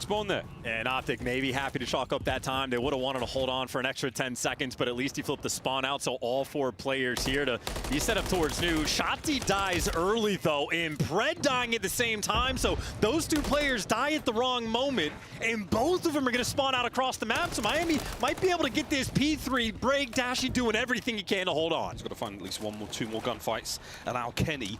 Spawn there. And Optic may be happy to chalk up that time. They would have wanted to hold on for an extra 10 seconds, but at least he flipped the spawn out, so all 4 players here to be set up towards new. Shotzi dies early, though, and Pred dying at the same time, so those 2 players die at the wrong moment, and both of them are going to spawn out across the map, so Miami might be able to get this P3 break. Dashy doing everything he can to hold on. He's got to find at least 1 more, 2 more gunfights. Allow Kenny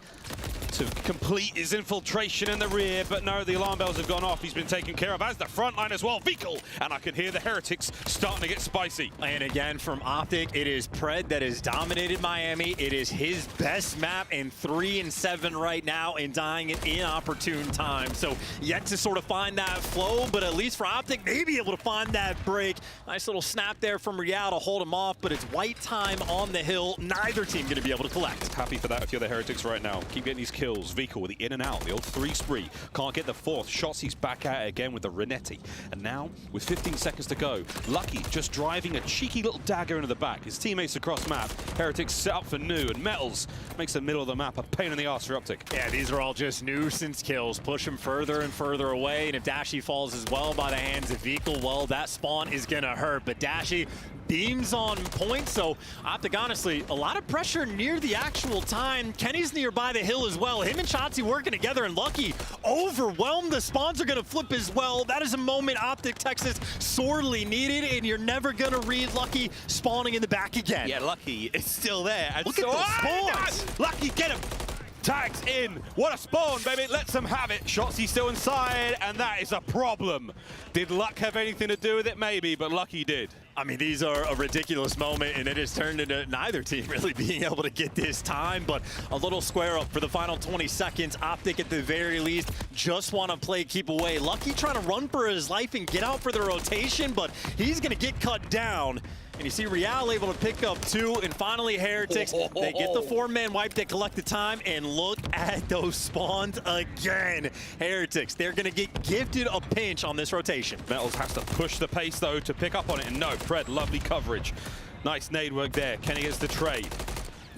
to complete his infiltration in the rear, but no, the alarm bells have gone off. He's been taken care of as the front line as well. Vehicle, and I can hear the Heretics starting to get spicy. And again, from Optic, it is Pred that has dominated Miami. It is his best map, and 3 and 7 right now, and dying at inopportune time. So yet to sort of find that flow, but at least for Optic, maybe able to find that break. Nice little snap there from Real to hold him off, but it's white time on the hill. Neither team going to be able to collect. Happy for that if you're the Heretics right now. Keep getting these kills. Vehicle with the in and out, the old 3 spree. Can't get the 4th. Shotzi's back at it again with the Renetti. And now, with 15 seconds to go, Lucky just driving a cheeky little dagger into the back. His teammates across map. Heretics set up for new, and Metals makes the middle of the map a pain in the ass for Optic. Yeah, these are all just nuisance kills. Push him further and further away, and if Dashy falls as well by the hands of Vehicle, well, that spawn is gonna hurt. But Dashy beams on point, so Optic, honestly, a lot of pressure near the actual time. Kenny's nearby the hill as well. Him and Shotzi working together, and Lucky overwhelmed. The spawns are going to flip as well. That is a moment Optic Texas sorely needed, and you're never going to read Lucky spawning in the back again. Yeah, Lucky is still there. And look at the spawns. Lucky, get him. Tags in. What a spawn, baby. Lets them have it. Shotzi still inside, and that is a problem. Did luck have anything to do with it? Maybe, but Lucky did. I mean, these are a ridiculous moment, and it has turned into neither team really being able to get this time, but a little square up for the final 20 seconds. Optic, at the very least, just want to play keep away. Lucky trying to run for his life and get out for the rotation, but he's going to get cut down. And you see Real able to pick up 2, and finally Heretics, they get the 4-man wipe, they collect the time, and look at those spawns again. Heretics, they're gonna get gifted a pinch on this rotation. Metals has to push the pace though to pick up on it, and no, Pred, lovely coverage. Nice nade work there. Kenny gets the trade.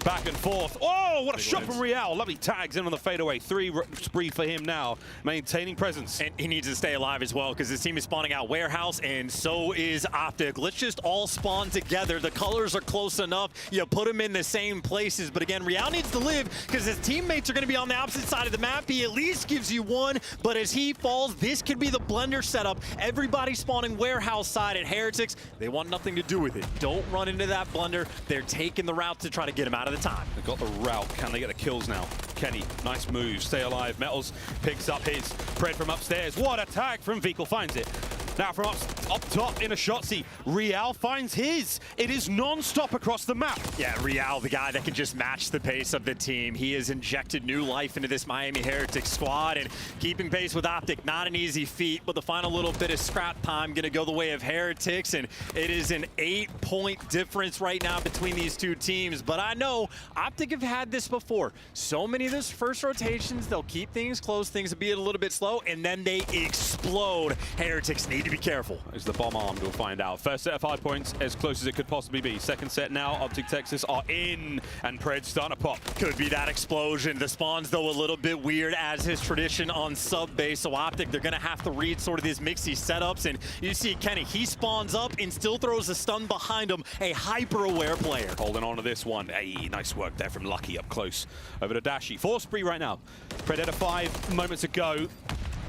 Back and forth. Oh, what a shot from Real. Lovely tags in on the fadeaway. 3 spree for him now, maintaining presence. And he needs to stay alive as well, because his team is spawning out Warehouse, and so is Optic. Let's just all spawn together. The colors are close enough. You put them in the same places. But again, Real needs to live, because his teammates are going to be on the opposite side of the map. He at least gives you 1, but as he falls, this could be the blender setup. Everybody spawning Warehouse side at Heretics. They want nothing to do with it. Don't run into that blunder. They're taking the route to try to get him out of the time. They've got the route. Can they get the kills now? Kenny, nice move. Stay alive. Metals picks up his. Pred from upstairs. What a tag from Vehicle. Finds it. Now from up top in a Shotzi, Real finds his. It is non-stop across the map. Yeah, Real, the guy that can just match the pace of the team. He has injected new life into this Miami Heretics squad, and keeping pace with Optic, not an easy feat, but the final little bit of scrap time gonna go the way of Heretics, and it is an 8-point difference right now between these 2 teams. But I know Optic have had this before. So many of those first rotations, they'll keep things close, things will be a little bit slow, and then they explode. Heretics need to be careful. Is the bomb armed? We'll find out. First set of hard points, as close as it could possibly be. Second set now, Optic Texas are in, and Pred's starting to pop. Could be that explosion. The spawns, though, a little bit weird, as his tradition on sub-base. So Optic, they're going to have to read sort of these mixy setups, and you see Kenny, he spawns up and still throws a stun behind him. A hyper-aware player. Holding on to this one. Hey, nice work there from Lucky up close. Over to Dashy. 4 spree right now. Pred at a 5 moments ago.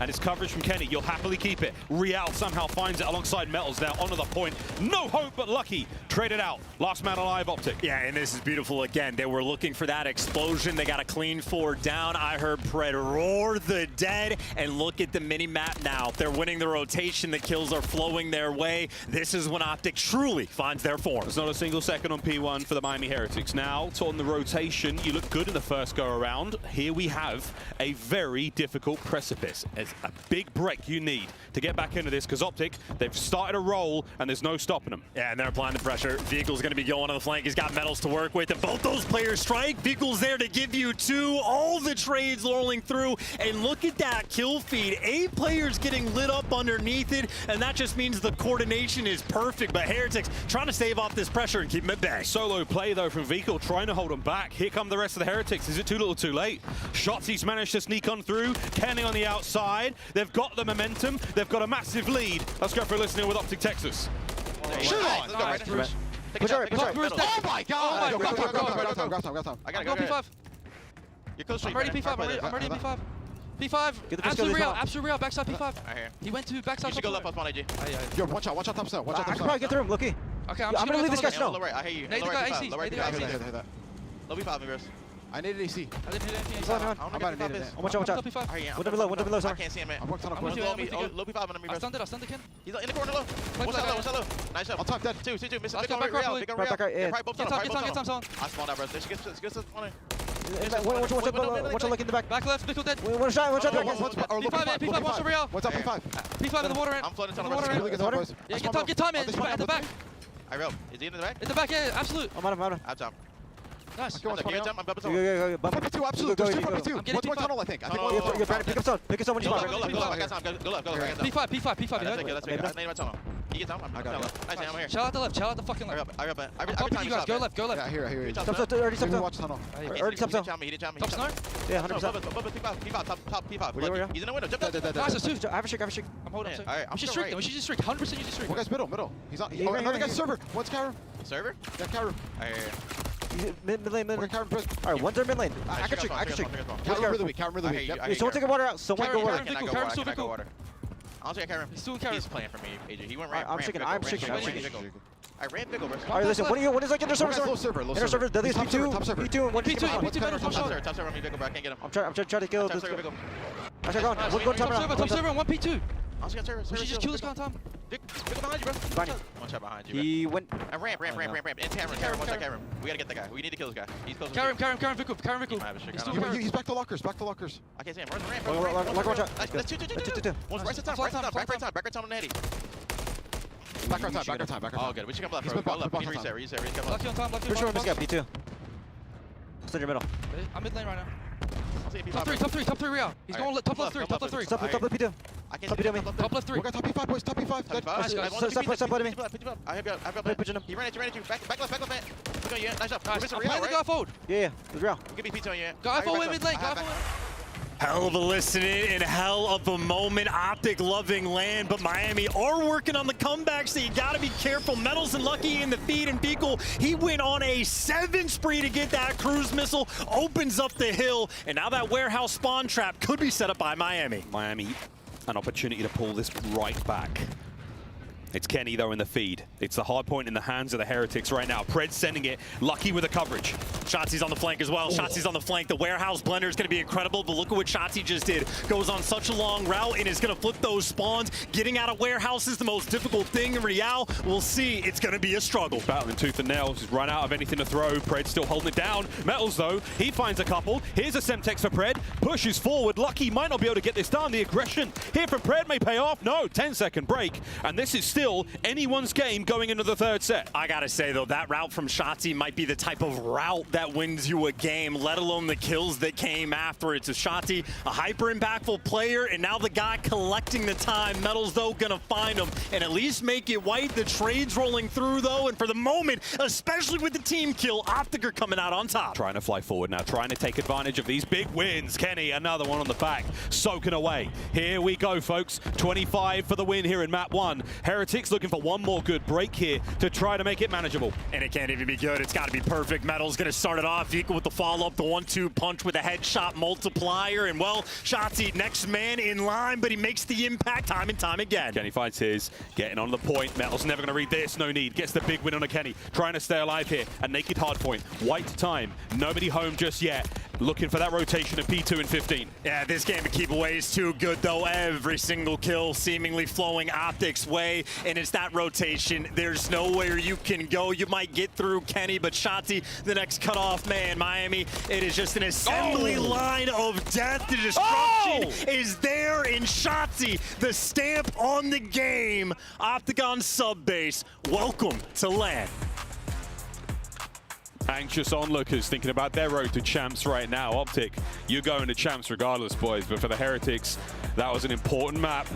And it's coverage from Kenny. You'll happily keep it. Real somehow finds it alongside Metals now onto the point. No hope, but Lucky traded out. Last man alive, Optic. Yeah, and this is beautiful again. They were looking for that explosion. They got a clean 4 down. I heard Pred roar the dead, and look at the mini-map now. They're winning the rotation. The kills are flowing their way. This is when Optic truly finds their form. There's not a single second on P1 for the Miami Heretics. Now, on the rotation, you look good in the first go-around. Here we have a very difficult precipice. It's a big break you need to get back into this, because Optic, they've started a roll, and there's no stopping them. Yeah, and they're applying the pressure. Vehicle's going to be going on the flank. He's got Metals to work with, and both those players strike. Vehicle's there to give you 2. All the trades rolling through, and look at that kill feed. 8 players getting lit up underneath it, and that just means the coordination is perfect. But Heretics trying to stave off this pressure and keep them at bay. Solo play, though, from Vehicle, trying to hold them back. Here come the rest of the Heretics. Is it too little too late? Shotzi's managed to sneak on through. Kenny on the outside. They've got the momentum. They've They've got a massive lead. Let's go for a listen in with Optic Texas. Shoot on! Let's go right Bruce. Push Push right. Oh my god! Go, Grab go, time, go, grab go, time, grab time. I gotta Go go. P5. You're close to I'm ready P5. I'm ready P5. P5. Absolute real. Absolute real. Backside P5. Right here. He went to backside. You should go left, spawn AG. Yo, watch out top side. Watch out I top can probably side. get through him, Loki. Okay, I'm gonna leave this guy Yeah, snow. low right. I hear you. Nate, Low they got right AC. P5. Low right Nate, they got P5. AC. Hit that. Low P5, Migros. I needed AC. I didn't hit anything. He's on, man. I don't know I'm where about to P5 need is. it. Watch out, watch out. P5. Right here. One down below, one down below, I sorry. can't see him, man. I'm working on a I'm corner. with you. Low P5 on me, I Migros. stunned it again. He's in the corner low. Play What's that back. low? What's that low? Nice shot. On top dead. Two. Missing Let's big go on back real. right, Big on right real. back right, yeah. Probably both Get on. time zone. I spawned out, bro. She gets spawning. Watch out, look in the back. Back left. Nickel dead. One shot, one shot. P5, watch the real. What's up, P5? P5 in the water. I'm flooding tunnel. Water Water. in. Really good time, boys. Yeah, get time in. At the back. I rope. Is he in the back? At the back, yeah, absolute. I'm out of. Out top. Nice. Okay, what's You going jump. I'm double Go, tunnel. go, go, go. Fuck two, absolute. There's two fucking two. I'm getting What's my P5. tunnel, I think? I think No, we'll no, get You're Brandon, pick up stone. Pick up stone when you Go spawn. left. I got time. Go left. P5. That's You it. heard? That's it. I made my tunnel. He gets down. I got it. Nice, I'm here. Chill out the left. Chill out the fucking I left. got it. I'm Every top time you you guys. stop, Go left. Go Yeah, left. I hear you. Top Stop, stop, already Let stop, me stop. watch tunnel. Already top zone. He did jump me. Top snow. Yeah, 100%. P5. Top P5. Where you go? He's in the window. Jump Dead. Nice, that's two. I have a shake, I have a shake. I'm holding up. Alright, I'm We should still streak right. them. We should just streak. 100% you just streak. One guy's middle. He's on. Yeah, Oh, right another here. guy's server. One's Karam. Server? Yeah, Karam. Mid lane, mid One lane. Karam prison. Alright, one's in mid lane. I can streak, I can streak. Karam really weak. Karam really weak. Yep. Hey, someone take a water out. Someone go water. Vickle, I Karam's cannot still go Vickle. water. I'll take Karam. He's still Karam. He's playing for me, AJ. He went ramp. I'm shaking, I'm shaking. I ran Vickle, bro. Alright, listen, what is like in their One guy's server? low server. Inner server, the least Top server, top P2, server. P2, and one P2, P2. P2 middle, top Top shot. server, on me, Vickle, bro. I can't get him. I'm trying to kill Top this. server, Vickle. I should go. One going top around. Top server, 1P2. I'll get server. We should just kill this guy on Tom. Vickle behind you, bro. Behind you. One shot behind you, bro. He went. And ramp. And Cameron, one shot Cameron. We gotta get that guy. We need to kill this guy. He's close. Karam, Vickle. Karam, He Vickle. might have a shit. He's I still don't know. Karam. He's back to lockers. Back to lockers. I can't see him. Run the ramp. Watch out. That's two. One's right side, right side, back right on the netty. Back our time. Oh, good. We should come left, He's bro. been Go left. blocked We need on time. reset. Come left. Lucky on Tom. Pretty sure we missed guy P2. Still in your middle. I'm mid lane right now. I'll see if he Top three, Real. He's going top left three. Top left three. Stop the P2. I can't Top see it, him. Top left three. We got top P5, boys. Top P5. Dead. Nice, guys. Stop letting me. I've got Put him. He ran at you. Back left, man. Look at you. Nice job. Nice. Missing I'm Real, playing the guy right? forward. Yeah, it's real. Give me pizza on you. Guy forward mid lane. Guy forward. Hell of a listening and hell of a moment. Optic loving land, but Miami are working on the comeback, so you gotta be careful. Metals and Lucky in the feed, and Beagle, he went on a 7 spree to get that cruise missile, opens up the hill, and now that warehouse spawn trap could be set up by Miami. Miami, an opportunity to pull this right back. It's Kenny, though, in the feed. It's the hard point in the hands of the Heretics right now. Pred sending it. Lucky with the coverage. Shotzi's on the flank as well. Shotzi's on the flank. The warehouse blender is going to be incredible, but look at what Shotzi just did. Goes on such a long route and is going to flip those spawns. Getting out of warehouse is the most difficult thing in Real. We'll see. It's going to be a struggle. Battling tooth and nail. He's run out of anything to throw. Pred still holding it down. Metals, though, he finds a couple. Here's a Semtex for Pred. Pushes forward. Lucky might not be able to get this done. The aggression here from Pred may pay off. No, 10-second break. And this is still anyone's game going into the third set. I gotta say, though, that route from Shotzi might be the type of route that wins you a game, let alone the kills that came after it. So Shotzi, a hyper impactful player, and now the guy collecting the time. Metals, though, gonna find him and at least make it white. The trade's rolling through, though, and for the moment, especially with the team kill, Optic are coming out on top. Trying to fly forward now, trying to take advantage of these big wins. Kenny, another one on the back, soaking away. Here we go, folks. 25 for the win here in map 1. Heretics looking for one more good break here to try to make it manageable. And it can't even be good. It's got to be perfect. Metal's going to start it off. Equal with the follow-up, the 1-2 punch with a headshot multiplier. And, well, Shotzi, next man in line, but he makes the impact time and time again. Kenny finds his, getting on the point. Metal's never going to read this, no need. Gets the big win on a Kenny. Trying to stay alive here. A naked hard point. White time. Nobody home just yet. Looking for that rotation of P2 and 15. Yeah, this game to keep away is too good, though. Every single kill seemingly flowing Optic's way, and it's that rotation. There's nowhere you can go. You might get through Kenny, but Shotzi, the next cutoff man. Miami, it is just an assembly line of death. The destruction is there in Shotzi. The stamp on the game. Optic on subbase. Welcome to LAN. Anxious onlookers thinking about their road to champs right now. Optic, you're going to champs regardless, boys. But for the Heretics, that was an important map.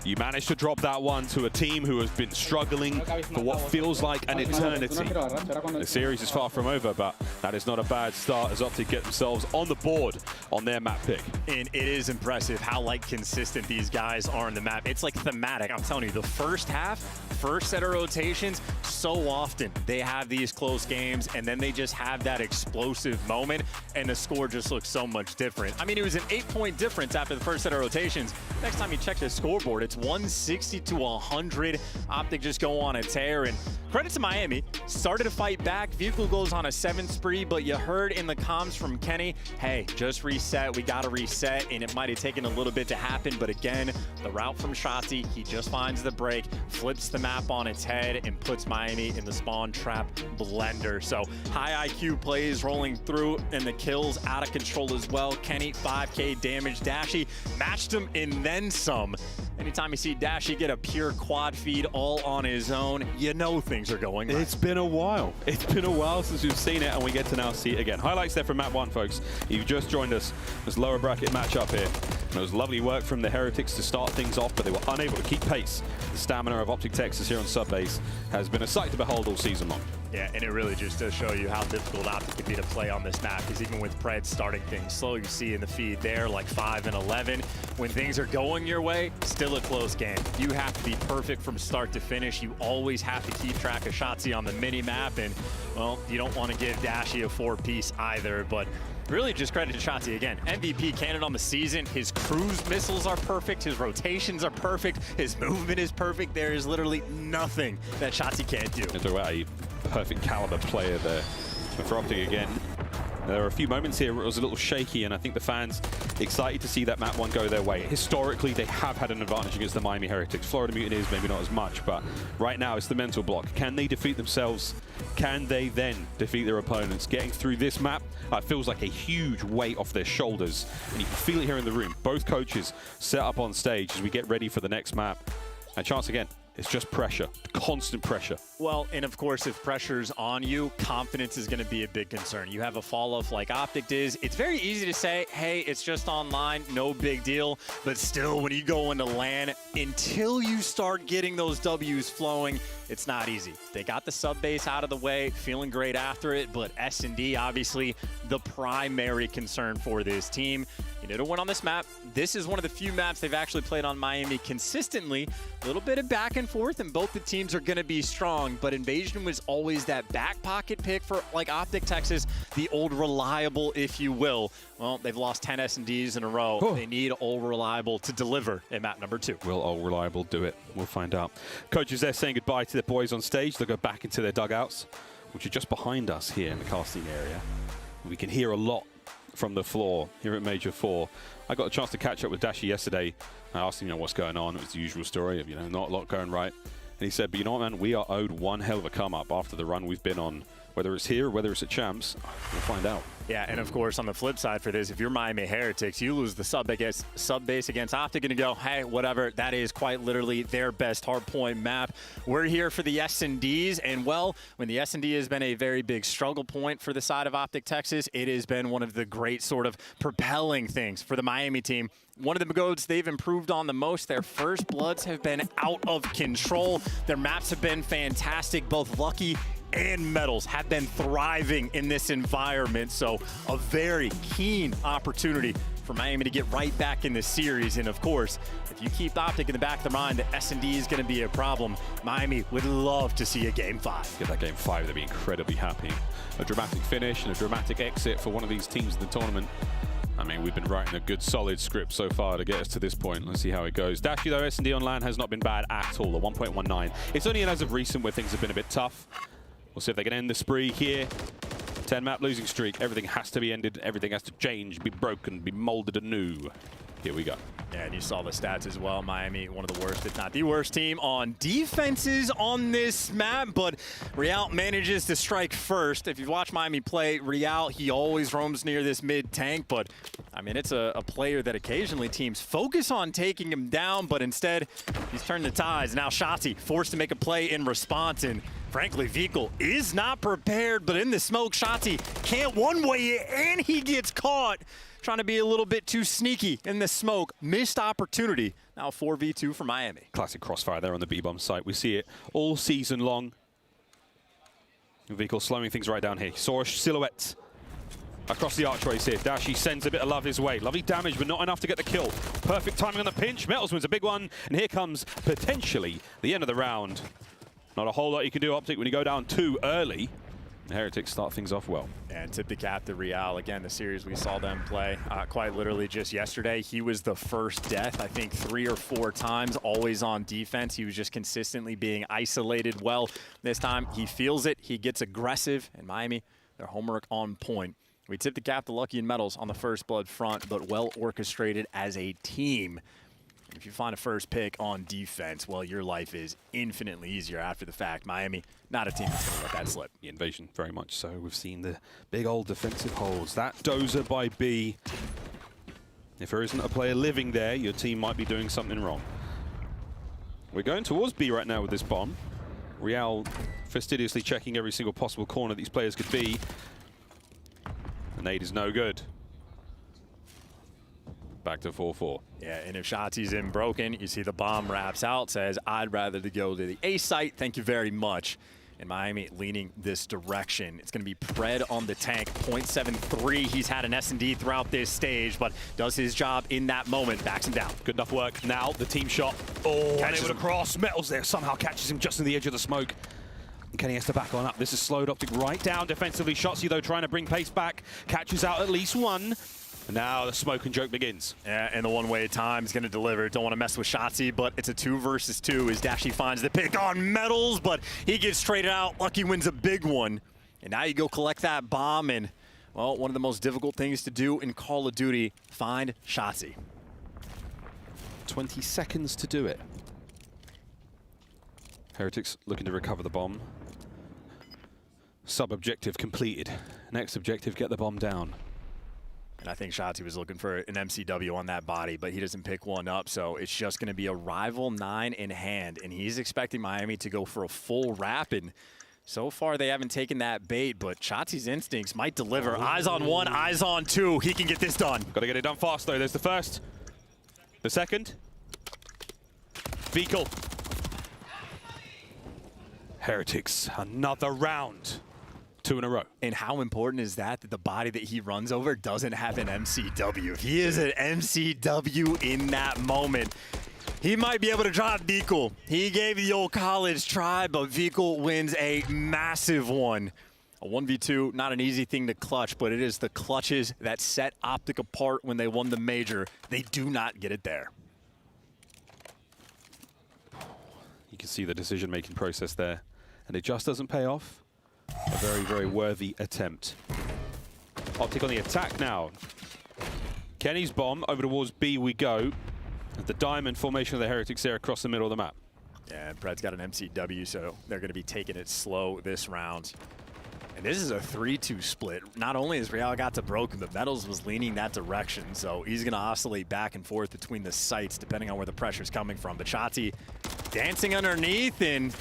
You managed to drop that one to a team who has been struggling for what feels like an eternity. The series is far from over, but that is not a bad start as Optic get themselves on the board on their map pick. And it is impressive how consistent these guys are on the map. It's like thematic. I'm telling you, the first half, first set of rotations, so often they have these close games and then they just have that explosive moment and the score just looks so much different. I mean, it was an 8-point difference after the first set of rotations. Next time you check the scoreboard, it's 160 to 100. Optic just go on a tear, and credit to Miami. Started to fight back. Vehicle goes on a 7 spree, but you heard in the comms from Kenny, hey, just reset. We got to reset, and it might have taken a little bit to happen, but again, the route from Shotzi, he just finds the break, flips the map on its head, and puts Miami in the spawn trap blender. So high IQ plays rolling through, and the kills out of control as well. Kenny, 5K damage. Dashy matched him and then some. Anytime you see Dashy get a pure quad feed all on his own, you know things are going right. It's been a while. It's been a while since we've seen it, and we get to now see it again. Highlights there from map 1, folks. You've just joined us. This lower bracket matchup here. And it was lovely work from the Heretics to start things off, but they were unable to keep pace. The stamina of Optic Texas here on subbase has been a sight to behold all season long. Yeah, and it really just does show you how difficult Optic can be to play on this map, because even with Pred starting things slow, you see in the feed there like 5 and 11. When things are going your way, still a close game. You have to be perfect from start to finish. You always have to keep track of Shotzi on the mini-map, and, well, you don't want to give Dashy a 4-piece either, but really just credit to Shotzi again. MVP candidate on the season. His cruise missiles are perfect. His rotations are perfect. His movement is perfect. There is literally nothing that Shotzi can't do. Talk about a perfect caliber player there. And for Optic again, there are a few moments here where it was a little shaky, and I think the fans excited to see that map 1 go their way. Historically, they have had an advantage against the Miami Heretics. Florida Mutineers, maybe not as much, but right now it's the mental block. Can they defeat themselves? Can they then defeat their opponents? Getting through this map, it feels like a huge weight off their shoulders, and you can feel it here in the room. Both coaches set up on stage as we get ready for the next map. And chance again. It's just pressure, constant pressure. Well, and of course, if pressure's on you, confidence is going to be a big concern. You have a fall-off like Optic is. It's very easy to say, hey, it's just online, no big deal. But still, when you go into LAN, until you start getting those W's flowing, it's not easy. They got the sub base out of the way, feeling great after it, but S&D, obviously, the primary concern for this team. You need to win on this map. This is one of the few maps they've actually played on Miami consistently. A little bit of back and forth, and both the teams are going to be strong, but Invasion was always that back pocket pick for like Optic Texas, the old reliable, if you will. Well, they've lost 10 S&Ds in a row. Oh. They need old reliable to deliver in map number 2. Will old reliable do it? We'll find out. Coaches there saying goodbye to their boys on stage. They'll go back into their dugouts, which are just behind us here in the casting area. We can hear a lot from the floor here at Major 4. I got a chance to catch up with Dashy yesterday. I asked him, what's going on. It was the usual story of, not a lot going right. And he said, but you know what, man, we are owed one hell of a come up after the run we've been on. Whether it's here or whether it's at Champs, we'll find out. Yeah, and of course, on the flip side for this, if you're Miami Heretics, you lose the sub base against Optic, and you go, hey, whatever, that is quite literally their best hardpoint map. We're here for the S&Ds, and well, when the S&D has been a very big struggle point for the side of Optic Texas, it has been one of the great sort of propelling things for the Miami team. One of the modes they've improved on the most, their first bloods have been out of control. Their maps have been fantastic, both lucky and Metals have been thriving in this environment. So a very keen opportunity for Miami to get right back in the series. And of course, if you keep Optic in the back of the mind that S&D is going to be a problem, Miami would love to see a Game 5. Get that Game 5, they'd be incredibly happy. A dramatic finish and a dramatic exit for one of these teams in the tournament. I mean, we've been writing a good, solid script so far to get us to this point. Let's see how it goes. Dashy, though, S&D on LAN has not been bad at all, a 1.19. It's only as of recent where things have been a bit tough. We'll see if they can end the spree here. 10-map losing streak. Everything has to be ended. Everything has to change, be broken, be molded anew. Here we go. Yeah, and you saw the stats as well. Miami, one of the worst, if not the worst team on defenses on this map, but Real manages to strike first. If you watch Miami play, Real, he always roams near this mid-tank, but I mean, it's a player that occasionally teams focus on taking him down, but instead, he's turned the tides. Now Shotzi forced to make a play in response, and frankly, Vehicle is not prepared, but in the smoke, Shotzi can't one-way it, and he gets caught. trying to be a little bit too sneaky in the smoke. Missed opportunity. Now 4v2 for Miami. Classic crossfire there on the B-bomb site. We see it all season long. Vehicle slowing things right down here. Saw a silhouette across the archways here. Dashi sends a bit of love his way. Lovely damage, but not enough to get the kill. Perfect timing on the pinch. Metals wins a big one. And here comes, potentially, the end of the round. Not a whole lot you can do, Optic, when you go down 2 early. The Heretics start things off well. And tip the cap to Real. Again, the series we saw them play quite literally just yesterday. He was the first death, I think 3 or 4 times, always on defense. He was just consistently being isolated well. This time, he feels it. He gets aggressive. And Miami, their homework on point. We tip the cap to Lucky and Metals on the first blood front, but well orchestrated as a team. If you find a first pick on defense, well, your life is infinitely easier after the fact. Miami, not a team that's going to let that slip. The invasion, very much so. We've seen the big old defensive holes. That dozer by B. If there isn't a player living there, your team might be doing something wrong. We're going towards B right now with this bomb. Real fastidiously checking every single possible corner these players could be. The nade is no good. Back to 4-4. Yeah, and if Shotzi's in broken, you see the bomb wraps out, says, I'd rather to go to the A site, thank you very much. And Miami leaning this direction. It's going to be Pred on the tank, 0.73. He's had an S&D throughout this stage, but does his job in that moment, backs him down. Good enough work. Now the team shot. Oh, unable to cross. Metals there somehow catches him just in the edge of the smoke. And Kenny has to back on up. This is slowed Optic right down defensively. Shotzi, though, trying to bring pace back. Catches out at least one. And now the smoke and joke begins. Yeah, and the one-way time is going to deliver. Don't want to mess with Shotzi, but it's a 2 versus 2 as Dashi finds the pick on Metals, but he gets traded out. Lucky wins a big one. And now you go collect that bomb, and, well, one of the most difficult things to do in Call of Duty, find Shotzi. 20 seconds to do it. Heretics looking to recover the bomb. Sub-objective completed. Next objective, get the bomb down. And I think Shotzi was looking for an MCW on that body, but he doesn't pick one up, so it's just going to be a rival 9 in hand, and he's expecting Miami to go for a full wrap, and so far they haven't taken that bait, but Shotzi's instincts might deliver. Eyes on 1, eyes on 2. He can get this done. Got to get it done fast, though. There's the first. The second. Vehicle. Heretics, another round. 2 in a row. And how important is that the body that he runs over doesn't have an MCW? If he is an MCW in that moment, he might be able to drop Vehicle. He gave the old college try, but Vehicle wins a massive one. A 1v2, not an easy thing to clutch, but it is the clutches that set Optic apart when they won the major. They do not get it there. You can see the decision-making process there, and it just doesn't pay off. A very, very worthy attempt. Optic on the attack now. Kenny's bomb, over towards B we go. The diamond formation of the Heretics there across the middle of the map. Yeah, and Pred's got an MCW, so they're going to be taking it slow this round. And this is a 3-2 split. Not only has Real got to broken, but Metals was leaning that direction, so he's going to oscillate back and forth between the sites depending on where the pressure's coming from. But Shotzi dancing underneath, and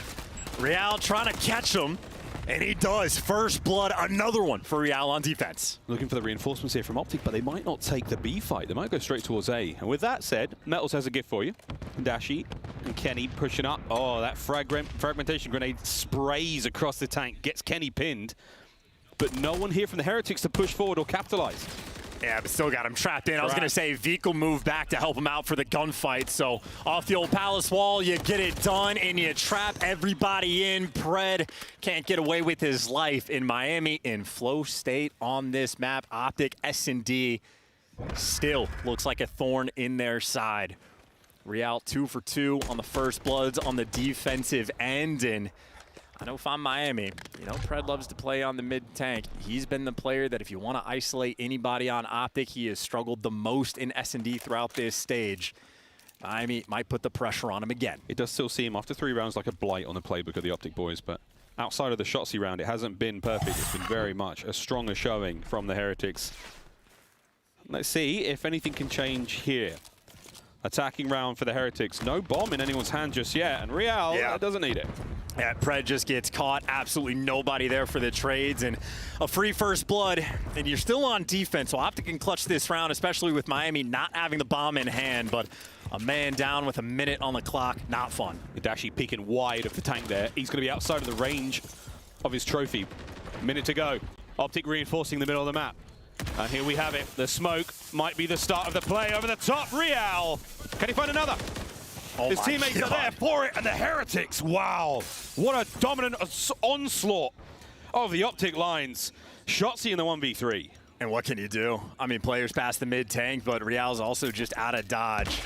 Real trying to catch him. And he does. First blood, another one for Real on defense. Looking for the reinforcements here from Optic, but they might not take the B fight. They might go straight towards A. And with that said, Metals has a gift for you. Dashi and Kenny pushing up. Oh, that fragmentation grenade sprays across the tank, gets Kenny pinned. But no one here from the Heretics to push forward or capitalize. Yeah, but still got him trapped in. I was going to say Vehicle moved back to help him out for the gunfight. So off the old palace wall, you get it done and you trap everybody in. Pred can't get away with his life in Miami in flow state on this map. Optic S&D still looks like a thorn in their side. Real 2 for 2 on the first bloods on the defensive end. And I know if I'm Miami, you know, Pred loves to play on the mid-tank. He's been the player that if you want to isolate anybody on Optic, he has struggled the most in S&D throughout this stage. Miami might put the pressure on him again. It does still seem, after 3 rounds, like a blight on the playbook of the Optic boys, but outside of the Shotzi round, it hasn't been perfect. It's been very much a stronger showing from the Heretics. Let's see if anything can change here. Attacking round for the Heretics. No bomb in anyone's hand just yet, and Real doesn't need it. Yeah, Pred just gets caught. Absolutely nobody there for the trades and a free first blood. And you're still on defense, so Optic can clutch this round, especially with Miami not having the bomb in hand. But a man down with a minute on the clock, not fun. Dashi peeking wide of the tank there. He's going to be outside of the range of his trophy. Minute to go. Optic reinforcing the middle of the map. And here we have it. The smoke might be the start of the play over the top. Real. Can he find another? Oh His teammates are there for it, and the Heretics, wow. What a dominant onslaught of the Optic lines. Shotzzy in the 1v3. And what can you do? I mean, players past the mid tank, but Real's also just out of dodge.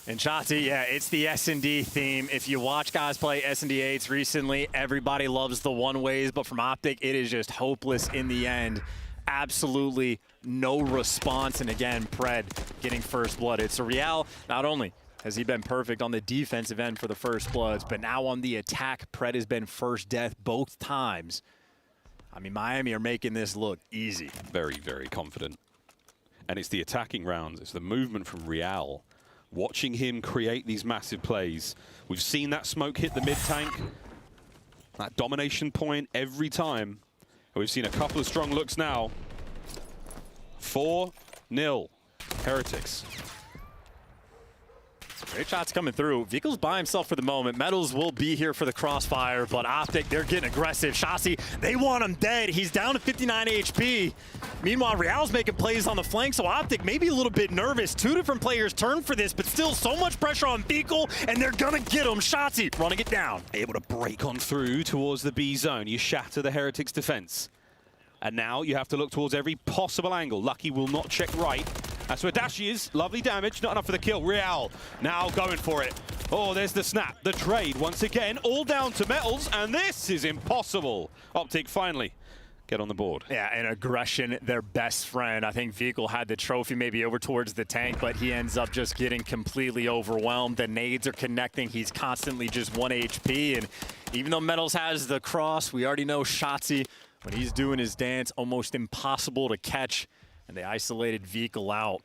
And Shotzzy, yeah, it's the S&D theme. If you watch guys play S&D8s recently, everybody loves the one-ways, but from Optic, it is just hopeless in the end. Absolutely no response, and again, Pred getting first blood. It's a Real, not only has he been perfect on the defensive end for the first bloods, but now on the attack, Pred has been first death both times. I mean, Miami are making this look easy. Very, very confident. And it's the attacking rounds. It's the movement from Real. Watching him create these massive plays. We've seen that smoke hit the mid-tank. That domination point every time. And we've seen a couple of strong looks now. 4-0. Heretics. Great shots coming through. Vico's by himself for the moment. Metals will be here for the crossfire, but Optic, they're getting aggressive. Shotzzy, they want him dead. He's down to 59 HP. Meanwhile, Real's making plays on the flank, so Optic may be a little bit nervous. Two different players turn for this, but still so much pressure on Vico, and they're gonna get him. Shotzzy running it down. Able to break on through towards the B zone. You shatter the Heretics defense. And now you have to look towards every possible angle. Lucky will not check right. That's where Dashi is. Lovely damage. Not enough for the kill. Real now going for it. Oh, there's the snap. The trade once again. All down to Metals. And this is impossible. Optic finally get on the board. Yeah, and aggression, their best friend. I think Vico had the trophy maybe over towards the tank, but he ends up just getting completely overwhelmed. The nades are connecting. He's constantly just 1 HP. And even though Metals has the cross, we already know Shotzzy, when he's doing his dance, almost impossible to catch. And they isolated Vico out.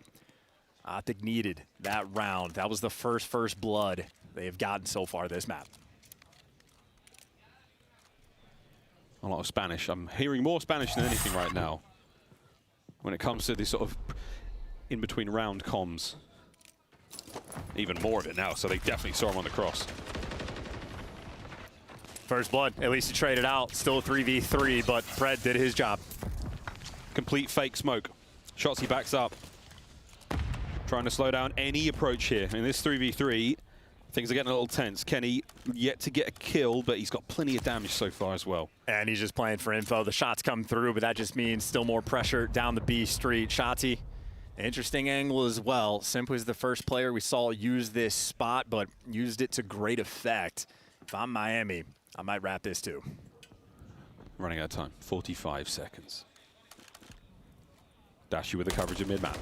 Optic needed that round. That was the first blood they have gotten so far this map. A lot of Spanish. I'm hearing more Spanish than anything right now when it comes to this sort of in-between round comms. Even more of it now, so they definitely saw him on the cross. First blood, at least he traded out. Still a 3v3, but Pred did his job. Complete fake smoke. Shotzzy backs up. Trying to slow down any approach here. In this 3v3, things are getting a little tense. Kenny yet to get a kill, but he's got plenty of damage so far as well. And he's just playing for info. The shots come through, but that just means still more pressure down the B street. Shotzzy, interesting angle as well. Simply is the first player we saw use this spot, but used it to great effect. If I'm Miami, I might wrap this too. Running out of time. 45 seconds. Dashi with the coverage of mid-map.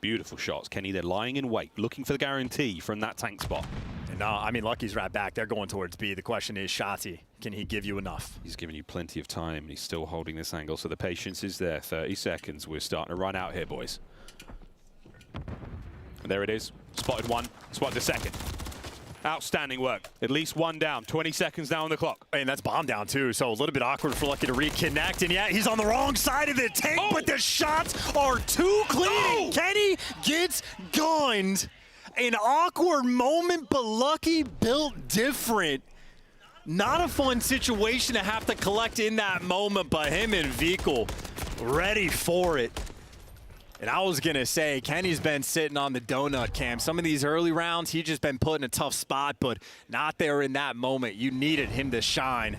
Beautiful shots. Kenny, they're lying in wait, looking for the guarantee from that tank spot. And no, I mean, Lucky's right back. They're going towards B. The question is, Shotzzy, can he give you enough? He's giving you plenty of time, and he's still holding this angle, so the patience is there. 30 seconds. We're starting to run out here, boys. And there it is. Spotted one. Spotted the second. Outstanding work. At least one down. 20 seconds now on the clock. And that's bomb down too, so a little bit awkward for Lucky to reconnect. And yeah, he's on the wrong side of the tank, but the shots are too clean. Kenny gets gunned. An awkward moment, but Lucky built different. Not a fun situation to have to collect in that moment, but him and Vico ready for it. And I was going to say, Kenny's been sitting on the donut cam. Some of these early rounds, he's just been put in a tough spot, but not there in that moment. You needed him to shine.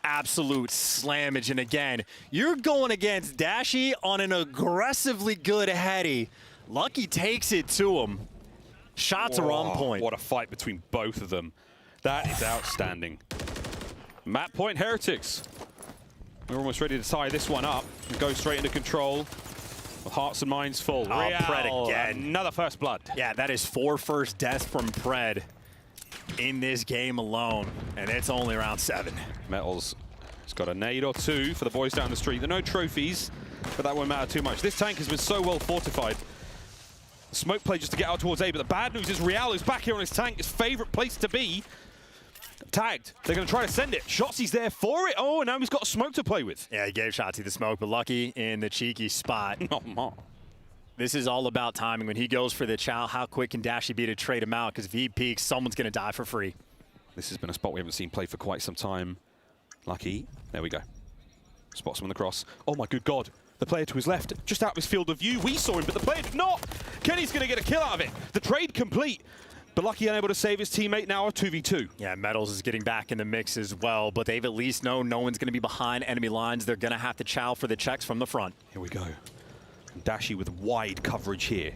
Absolute slammage. And again, you're going against Dashi on an aggressively good heady. Lucky takes it to him. Shots are on point. What a fight between both of them. That is outstanding. Map point Heretics. We're almost ready to tie this one up and go straight into control. Hearts and minds full. Oh, Pred again. Another first blood. Yeah, that is 4 first deaths from Pred in this game alone, and it's only round 7. Metals has got a nade or two for the boys down the street. There are no trophies, but that won't matter too much. This tank has been so well fortified. Smoke play just to get out towards A, but the bad news is Real is back here on his tank, his favorite place to be. Tagged. They're going to try to send it. Shotzi's there for it. Oh, and now he's got a smoke to play with. Yeah, he gave Shotzi the smoke, but Lucky in the cheeky spot. Oh, man. This is all about timing. When he goes for the chow, how quick can Dashy be to trade him out? Because if he peeks, someone's going to die for free. This has been a spot we haven't seen play for quite some time. Lucky. There we go. Spots him on the cross. Oh, my good God. The player to his left, just out of his field of view. We saw him, but the player did not. Kenny's going to get a kill out of it. The trade complete. But Lucky unable to save his teammate, now a 2v2. Yeah, Metals is getting back in the mix as well, but they've at least known no one's going to be behind enemy lines. They're going to have to chow for the checks from the front. Here we go. Dashy with wide coverage here.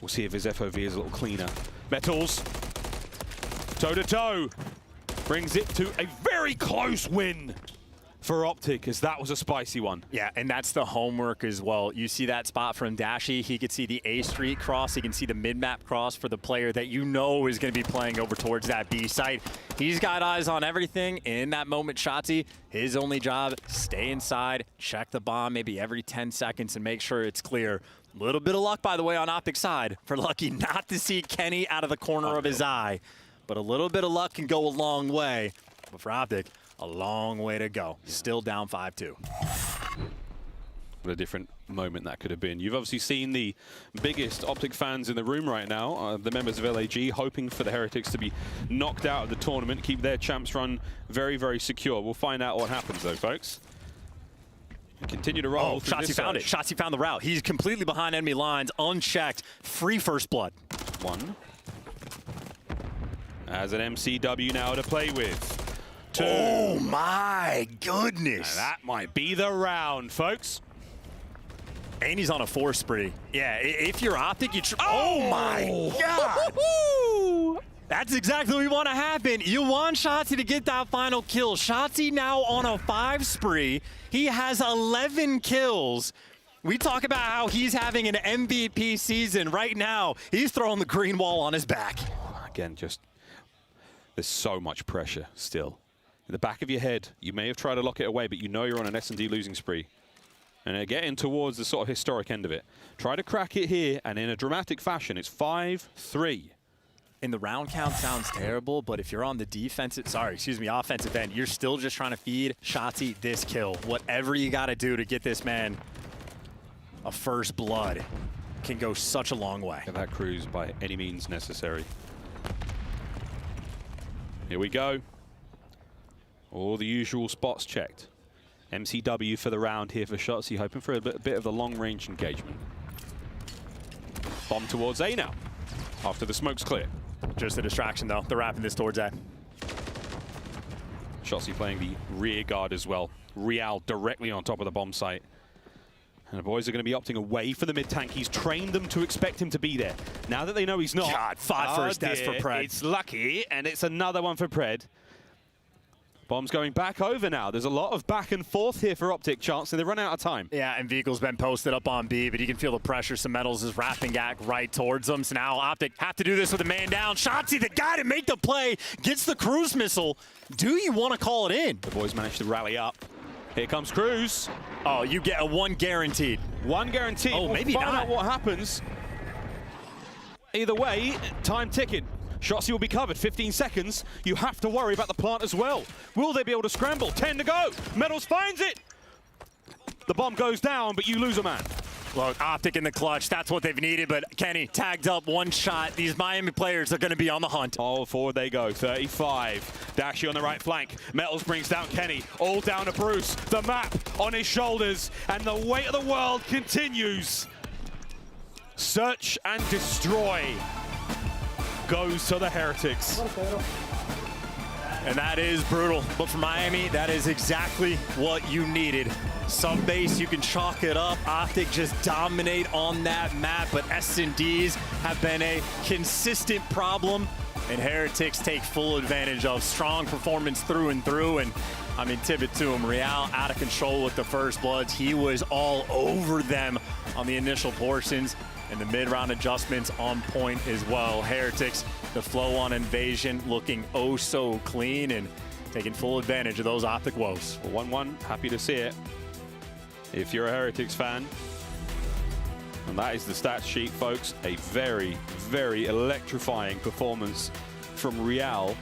We'll see if his FOV is a little cleaner. Metals, toe-to-toe, brings it to a very close win for Optic, as that was a spicy one. Yeah, and that's the homework as well. You see that spot from Dashy. He could see the A Street cross. He can see the mid-map cross for the player that you know is going to be playing over towards that B site. He's got eyes on everything. In that moment, Shotzi, his only job, stay inside, check the bomb maybe every 10 seconds and make sure it's clear. A little bit of luck, by the way, on Optic's side for Lucky not to see Kenny out of the corner of his eye. But a little bit of luck can go a long way. But for Optic, a long way to go. Still down 5-2. What a different moment that could have been. You've obviously seen the biggest Optic fans in the room right now, the members of LAG, hoping for the Heretics to be knocked out of the tournament, keep their champs run very, very secure. We'll find out what happens, though, folks. Continue to roll. Oh, Shotzi found it. Shotzi found the route. He's completely behind enemy lines, unchecked, free first blood. One. As an MCW now to play with. Two. Oh my goodness. Now that might be the round, folks. And he's on a 4 spree. Yeah, if you're Optic, you... Oh my God. That's exactly what we want to happen. You want Shotzi to get that final kill. Shotzi now on a 5 spree. He has 11 kills. We talk about how he's having an MVP season. Right now, he's throwing the green wall on his back. Again, just... There's so much pressure still. In the back of your head, you may have tried to lock it away, but you know you're on an S&D losing spree. And they're getting towards the sort of historic end of it. Try to crack it here, and in a dramatic fashion, it's 5-3. And the round count sounds terrible, but if you're on the offensive end, you're still just trying to feed Shotzi this kill. Whatever you got to do to get this man a first blood can go such a long way. Get that cruise by any means necessary. Here we go. All the usual spots checked. MCW for the round here for Shotzi, hoping for a bit of the long-range engagement. Bomb towards A now, after the smoke's clear. Just a distraction, though. They're wrapping this towards A. Shotzi playing the rear guard as well. Real directly on top of the bomb site. And the boys are going to be opting away from the mid-tank. He's trained them to expect him to be there. Now that they know he's not. God, 5 first deaths for Pred. It's Lucky, and it's another one for Pred. Bomb's going back over now. There's a lot of back and forth here for Optic, Chance, and they run out of time. Yeah, and Vehicle's been posted up on B, but you can feel the pressure. Some Metals is wrapping back right towards them. So now Optic have to do this with a man down. Shotzi, the guy to make the play, gets the cruise missile. Do you want to call it in? The boys managed to rally up. Here comes Cruz. Oh, you get a 1 guaranteed. 1 guaranteed. Oh, maybe find not. out what happens. Either way, time ticking. Shotzi will be covered. 15 seconds. You have to worry about the plant as well. Will they be able to scramble? 10 to go. Metals finds it. The bomb goes down, but you lose a man. Look, Optic in the clutch. That's what they've needed, but Kenny tagged up 1 shot. These Miami players are going to be on the hunt. Oh, forward they go. 35. Dashy on the right flank. Metals brings down Kenny. All down to Bruce. The map on his shoulders, and the weight of the world continues. Search and destroy goes to the Heretics. And that is brutal. But for Miami, that is exactly what you needed. Subbase, you can chalk it up. Optic just dominate on that map, but S&Ds have been a consistent problem, and Heretics take full advantage of strong performance through and through. And I mean, tip it to him. Real out of control with the first bloods. He was all over them on the initial portions, and the mid-round adjustments on point as well. Heretics, the flow on invasion looking oh so clean and taking full advantage of those Optic woes. 1-1, happy to see it. If you're a Heretics fan, and that is the stats sheet, folks, a very, very electrifying performance from Real.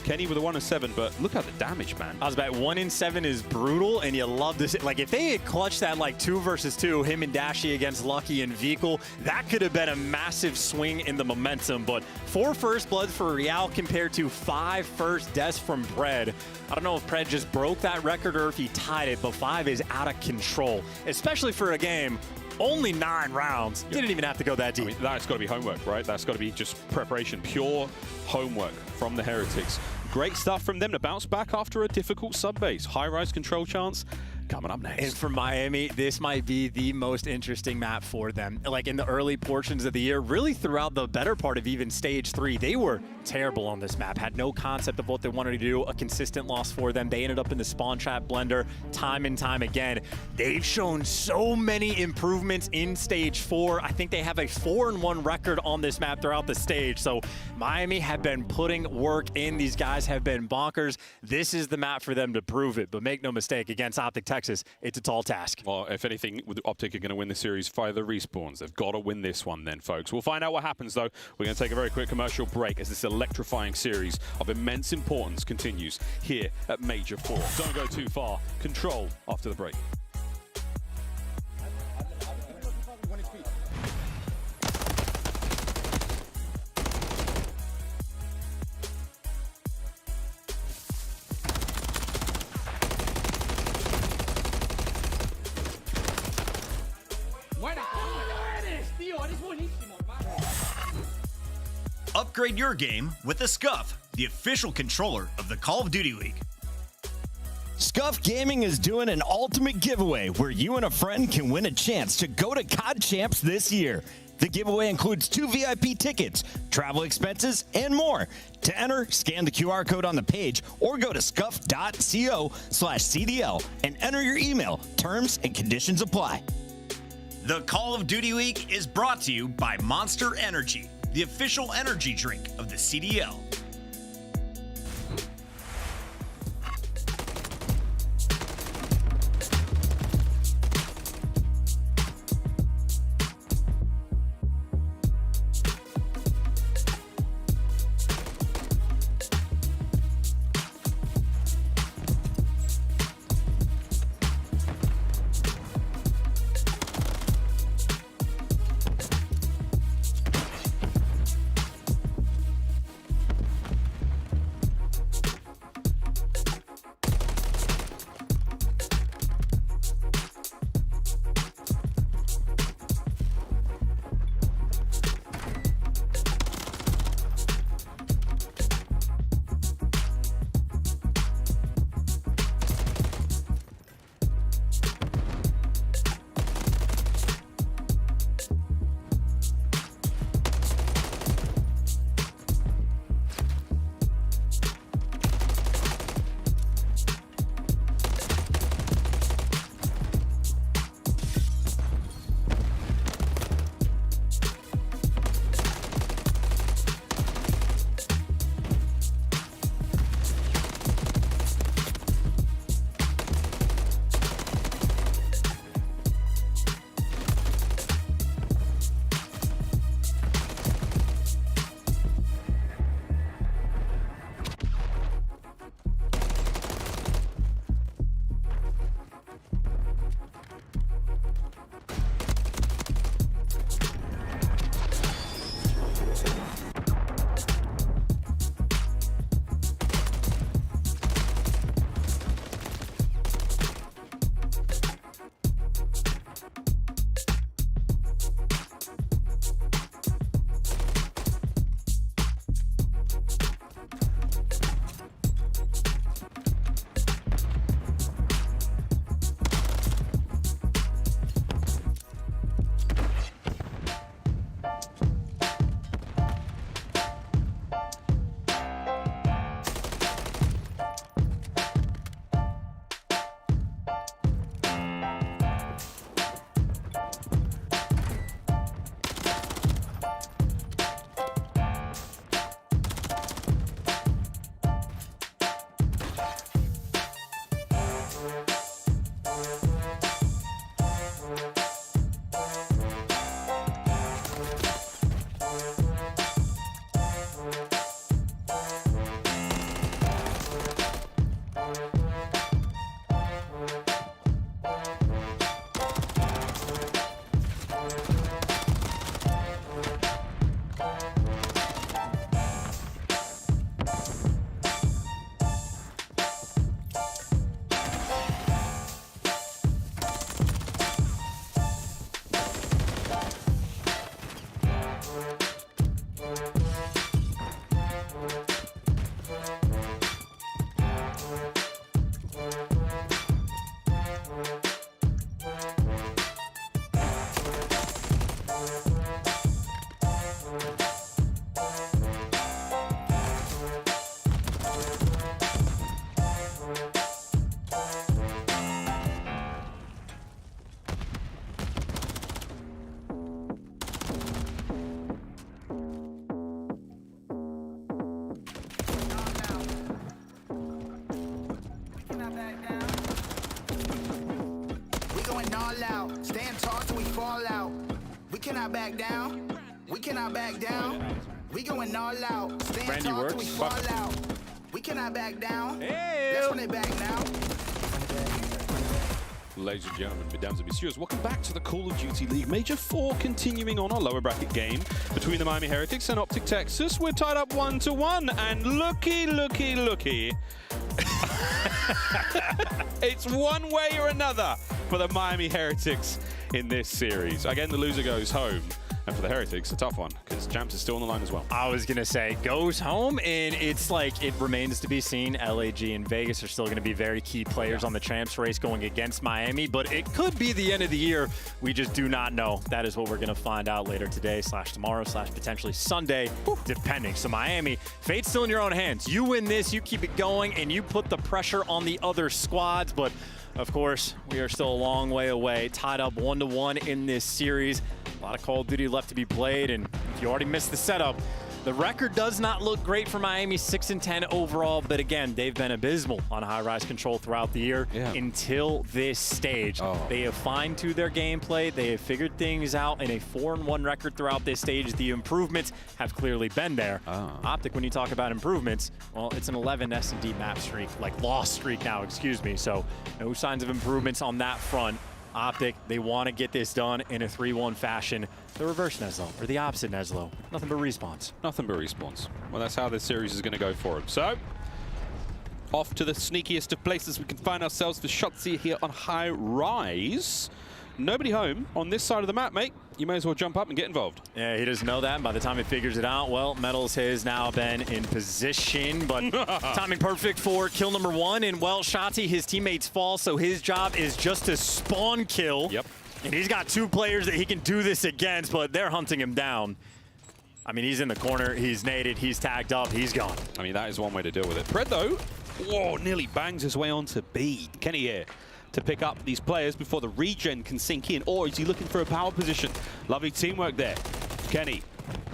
Kenny with a 1 and 7, but look at the damage, man. I was about 1 in 7 is brutal, and you love this. Like, if they had clutched that like 2 versus 2, him and Dashi against Lucky and Vikul, that could have been a massive swing in the momentum. But 4 first bloods for Real compared to 5 first deaths from Pred. I don't know if Pred just broke that record or if he tied it, but 5 is out of control, especially for a game. Only 9 rounds. Didn't even have to go that deep. I mean, that's got to be homework, right? That's got to be just preparation, pure homework from the Heretics. Great stuff from them to bounce back after a difficult sub-base. High-rise control chance coming up next. And for Miami, this might be the most interesting map for them. Like in the early portions of the year, really throughout the better part of even stage 3, they were terrible on this map, had no concept of what they wanted to do, a consistent loss for them. They ended up in the spawn trap blender time and time again. They've shown so many improvements in stage 4. I think they have a 4-1 record on this map throughout the stage. So Miami have been putting work in. These guys have been bonkers. This is the map for them to prove it, but make no mistake, against Optic Texas, it's a tall task. Well, if anything, with Optic are going to win the series via the respawns. They've got to win this one then, folks. We'll find out what happens, though. We're going to take a very quick commercial break as this electrifying series of immense importance continues here at Major 4. Don't go too far. Control after the break. Upgrade your game with the Scuff, the official controller of the Call of Duty League. Scuff Gaming is doing an ultimate giveaway where you and a friend can win a chance to go to COD Champs this year. The giveaway includes 2 VIP tickets, travel expenses, and more. To enter, scan the QR code on the page or go to scuff.co/CDL and enter your email. Terms and conditions apply. The Call of Duty League is brought to you by Monster Energy, the official energy drink of the CDL. out. Stand tall till we fall out. We cannot back down. We cannot back down. We going all out. Stand Randy tall till we works. fall out. We cannot back down. Let's run it back now. Ladies and gentlemen, mesdames and messieurs, welcome back to the Call of Duty League Major 4, continuing on our lower bracket game between the Miami Heretics and Optic Texas. We're tied up 1-1, and looky. It's one way or another for the Miami Heretics in this series. Again, the loser goes home. And for the Heretics, a tough one, because Champs is still on the line as well. I was going to say, goes home, and it's like, it remains to be seen. LAG and Vegas are still going to be very key players on the Champs race going against Miami, but it could be the end of the year. We just do not know. That is what we're going to find out later today, /tomorrow, /potentially Sunday, depending. So Miami, fate's still in your own hands. You win this, you keep it going, and you put the pressure on the other squads, but of course, we are still a long way away, tied up 1-1 in this series. A lot of Call of Duty left to be played, and if you already missed the setup, the record does not look great for Miami, 6-10 overall, but again, they've been abysmal on high-rise control throughout the year until this stage. They have fine-tuned their gameplay, they have figured things out, and a 4-1 record throughout this stage. The improvements have clearly been there. Optic, when you talk about improvements, well, it's an 11 S&D map streak, like loss streak now, excuse me, so no signs of improvements on that front. Optic, they want to get this done in a 3-1 fashion. The reverse Neslo, or the opposite Neslo. Nothing but respawns. Nothing but respawns. Well, that's how this series is going to go for him. So, off to the sneakiest of places we can find ourselves for Shotzi here on Highrise. Nobody home on this side of the map, mate. You may as well jump up and get involved. Yeah, he doesn't know that. By the time he figures it out, well, Metals has now been in position, but timing perfect for kill number 1. And, well, Shotzi, his teammates fall, so his job is just to spawn kill. Yep. And he's got 2 players that he can do this against, but they're hunting him down. I mean, he's in the corner, he's naded, he's tagged up, he's gone. I mean, that is one way to deal with it. Pred, though, whoa, nearly bangs his way onto B. Kenny here to pick up these players before the regen can sink in, or is he looking for a power position? Lovely teamwork there. Kenny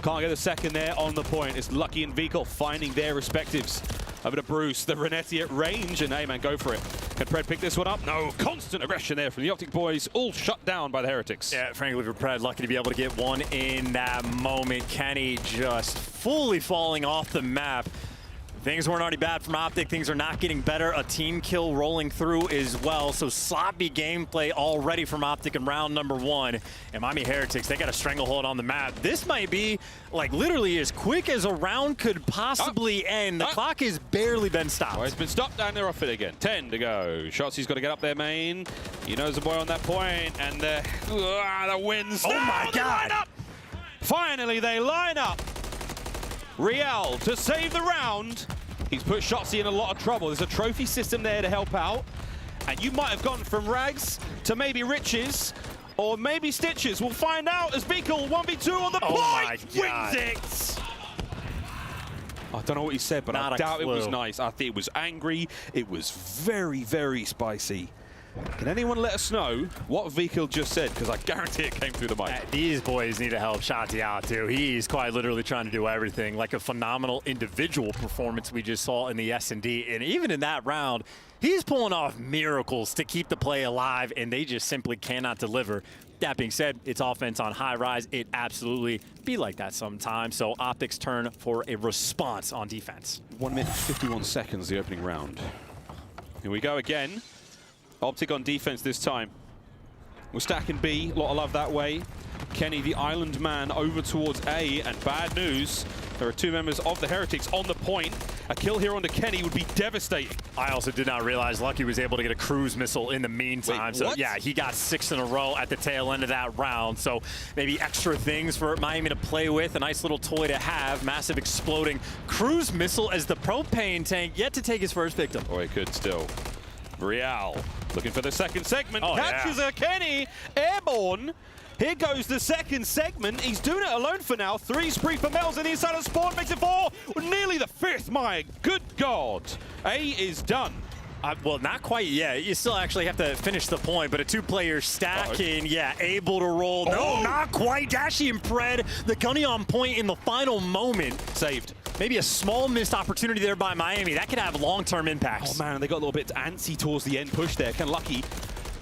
can't get a second there on the point. It's Lucky and Vikal finding their respectives. Over to Bruce, the Renetti at range, and hey man, go for it. Can Pred pick this one up? No, constant aggression there from the Optic boys, all shut down by the Heretics. Yeah, frankly for Pred, lucky to be able to get one in that moment. Kenny just fully falling off the map. Things weren't already bad from Optic. Things are not getting better. A team kill rolling through as well. So sloppy gameplay already from Optic in round number 1. And Miami Heretics, they got a stranglehold on the map. This might be like literally as quick as a round could possibly end. The clock has barely been stopped. Oh, it's been stopped and they're off it again. 10 to go. Shotzi's got to get up there, main. He knows the boy on that point, and the wins. Oh my God. Line up. Finally, they line up. Real to save the round. He's put Shotzi in a lot of trouble. There's a trophy system there to help out. And you might have gone from rags to maybe riches or maybe stitches. We'll find out as Vikal 1v2 on the point. Wins it. I don't know what he said, but I doubt it was nice. I think it was angry. It was very, very spicy. Can anyone let us know what Vikal just said? Because I guarantee it came through the mic. These boys need to help Shotzi out, too. He's quite literally trying to do everything. Like a phenomenal individual performance we just saw in the S&D. And even in that round, he's pulling off miracles to keep the play alive, and they just simply cannot deliver. That being said, it's offense on Highrise. It absolutely be like that sometimes. So Optic's turn for a response on defense. 1 minute 51 seconds, the opening round. Here we go again. Optic on defense this time. We're stacking B, a lot of love that way. Kenny, the island man, over towards A, and bad news. There are 2 members of the Heretics on the point. A kill here onto Kenny would be devastating. I also did not realize Lucky was able to get a cruise missile in the meantime. Wait, so yeah, he got 6 in a row at the tail end of that round. So maybe extra things for Miami to play with. A nice little toy to have. Massive exploding cruise missile as the propane tank yet to take his first victim. Oh, it could still. Real looking for the second segment. Oh, catches a Kenny airborne. Here goes the second segment. He's doing it alone for now. 3 spree for Mel's in the inside of spawn. Makes it 4. Nearly the 5th. My good God. A is done. Well, not quite yet. You still actually have to finish the point, but a 2-player stack and, yeah, able to roll. No, not quite. Dashy and Pred, the gunny on point in the final moment. Saved. Maybe a small missed opportunity there by Miami. That could have long-term impacts. Oh, man, they got a little bit antsy towards the end push there. Can Lucky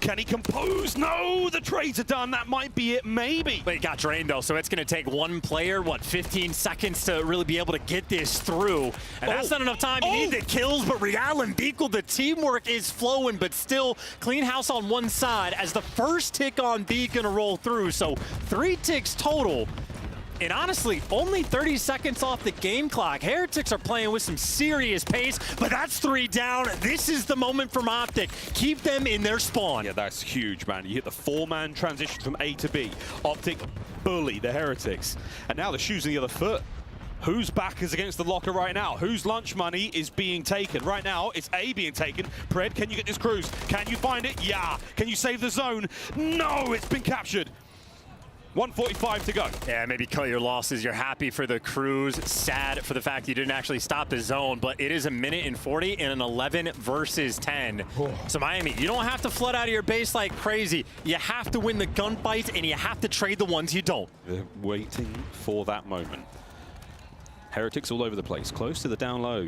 Can he compose? No, the trades are done. That might be it, maybe. But it got drained, though, so it's going to take one player, 15 seconds to really be able to get this through. And that's not enough time. You need the kills, but Real and Beagle, the teamwork is flowing, but still clean house on one side as the first tick on B going to roll through. So 3 ticks total. And honestly, only 30 seconds off the game clock. Heretics are playing with some serious pace, but that's 3 down. This is the moment from Optic. Keep them in their spawn. Yeah, that's huge, man. You hit the 4-man transition from A to B. Optic bully the Heretics. And now the shoe's on the other foot. Whose back is against the locker right now? Whose lunch money is being taken? Right now, it's A being taken. Pred, can you get this cruise? Can you find it? Yeah. Can you save the zone? No, it's been captured. 1:45 to go. Yeah, maybe cut your losses. You're happy for the cruise, sad for the fact you didn't actually stop the zone, but it is a minute and 40 in an 11 versus 10. So Miami, you don't have to flood out of your base like crazy. You have to win the gunfights, and you have to trade the ones you don't. They're waiting for that moment. Heretics all over the place, close to the down low.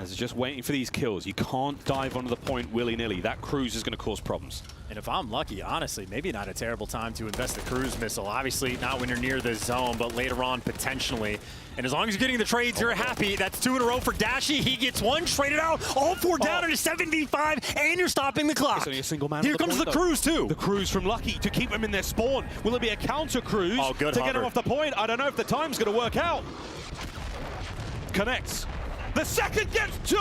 As it's just waiting for these kills. You can't dive onto the point willy-nilly. That cruise is going to cause problems. And if I'm lucky, honestly, maybe not a terrible time to invest the cruise missile. Obviously, not when you're near the zone, but later on, potentially. And as long as you're getting the trades, you're happy. That's 2 in a row for Dashy. He gets 1, traded out, all 4 down in a 7v5, and you're stopping the clock. It's only a single man. Here comes the cruise, too. The cruise from Lucky to keep them in their spawn. Will it be a counter cruise to get them off the point? I don't know if the time's going to work out. Connects. The second gets 2.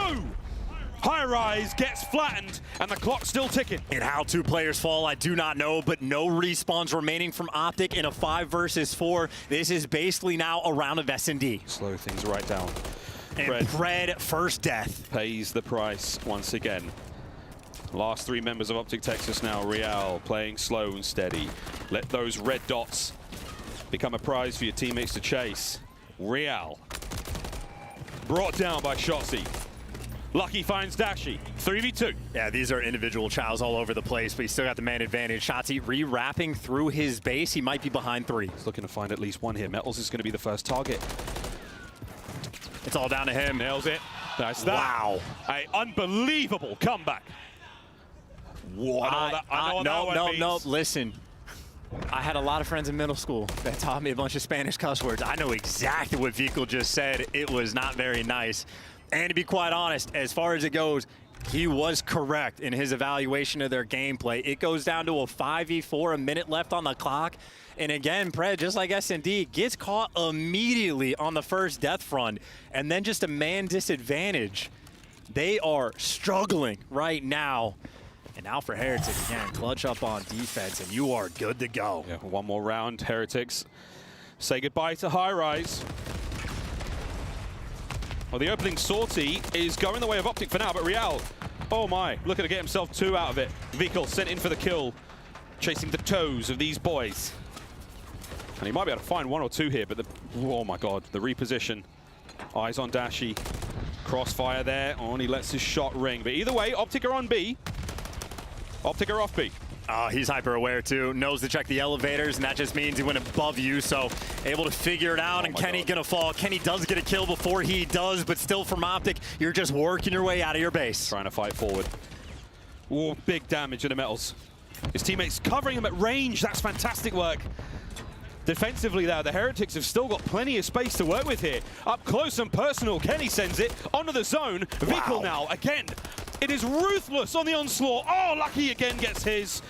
Highrise gets flattened, and the clock's still ticking. And how 2 players fall, I do not know, but no respawns remaining from Optic in a 5 versus 4. This is basically now a round of S&D. Slow things right down. And Pred, first death. Pays the price once again. Last 3 members of Optic Texas now. Real playing slow and steady. Let those red dots become a prize for your teammates to chase. Real brought down by Shotzi. Lucky finds Dashy. 3v2. Yeah, these are individual chows all over the place, but he's still got the man advantage. Shotzi re-wrapping through his base. He might be behind 3. He's looking to find at least 1 here. Metals is going to be the first target. It's all down to him. Nails it. That's that. Wow. An unbelievable comeback. Whoa. No. Listen. I had a lot of friends in middle school that taught me a bunch of Spanish cuss words. I know exactly what Vico just said. It was not very nice. And to be quite honest, as far as it goes, he was correct in his evaluation of their gameplay. It goes down to a 5v4, a minute left on the clock. And again, Pred, just like S&D, gets caught immediately on the first death front. And then just a man disadvantage. They are struggling right now. And now for Heretics, again, clutch up on defense, and you are good to go. Yeah, 1 more round, Heretics. Say goodbye to Highrise. Well, the opening sortie is going the way of Optic for now, but Real, oh my, looking to get himself 2 out of it. Vikal sent in for the kill, chasing the toes of these boys. And he might be able to find 1 or 2 here, but oh my God, the reposition. Eyes on Dashy. Crossfire there, and he lets his shot ring. But either way, Optic are on B. Optic are off B. He's hyper aware too, knows to check the elevators, and that just means he went above you, so able to figure it out. And Kenny gonna fall. Kenny does get a kill before he does, but still from Optic, you're just working your way out of your base. Trying to fight forward. Ooh, big damage in the metals. His teammates covering him at range. That's fantastic work. Defensively there, the Heretics have still got plenty of space to work with here. Up close and personal, Kenny sends it onto the zone. Vikal now, again. It is ruthless on the onslaught. Oh, Lucky again gets his.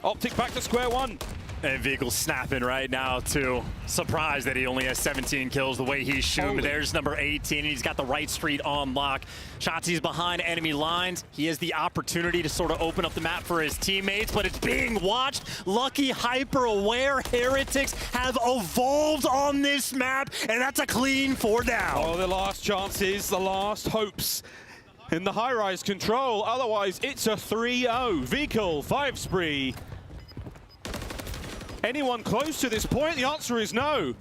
Optic back to square 1. And Vikal's snapping right now, too. Surprised that he only has 17 kills the way he's shooting. But there's number 18, and he's got the right street on lock. Shotzi's behind enemy lines. He has the opportunity to sort of open up the map for his teammates, but it's being watched. Lucky, hyper-aware Heretics have evolved on this map, and that's a clean 4 down. Oh, the last chances, the last hopes in the Highrise control. Otherwise, it's a 3-0. Vikal, 5 spree. Anyone close to this point? The answer is no.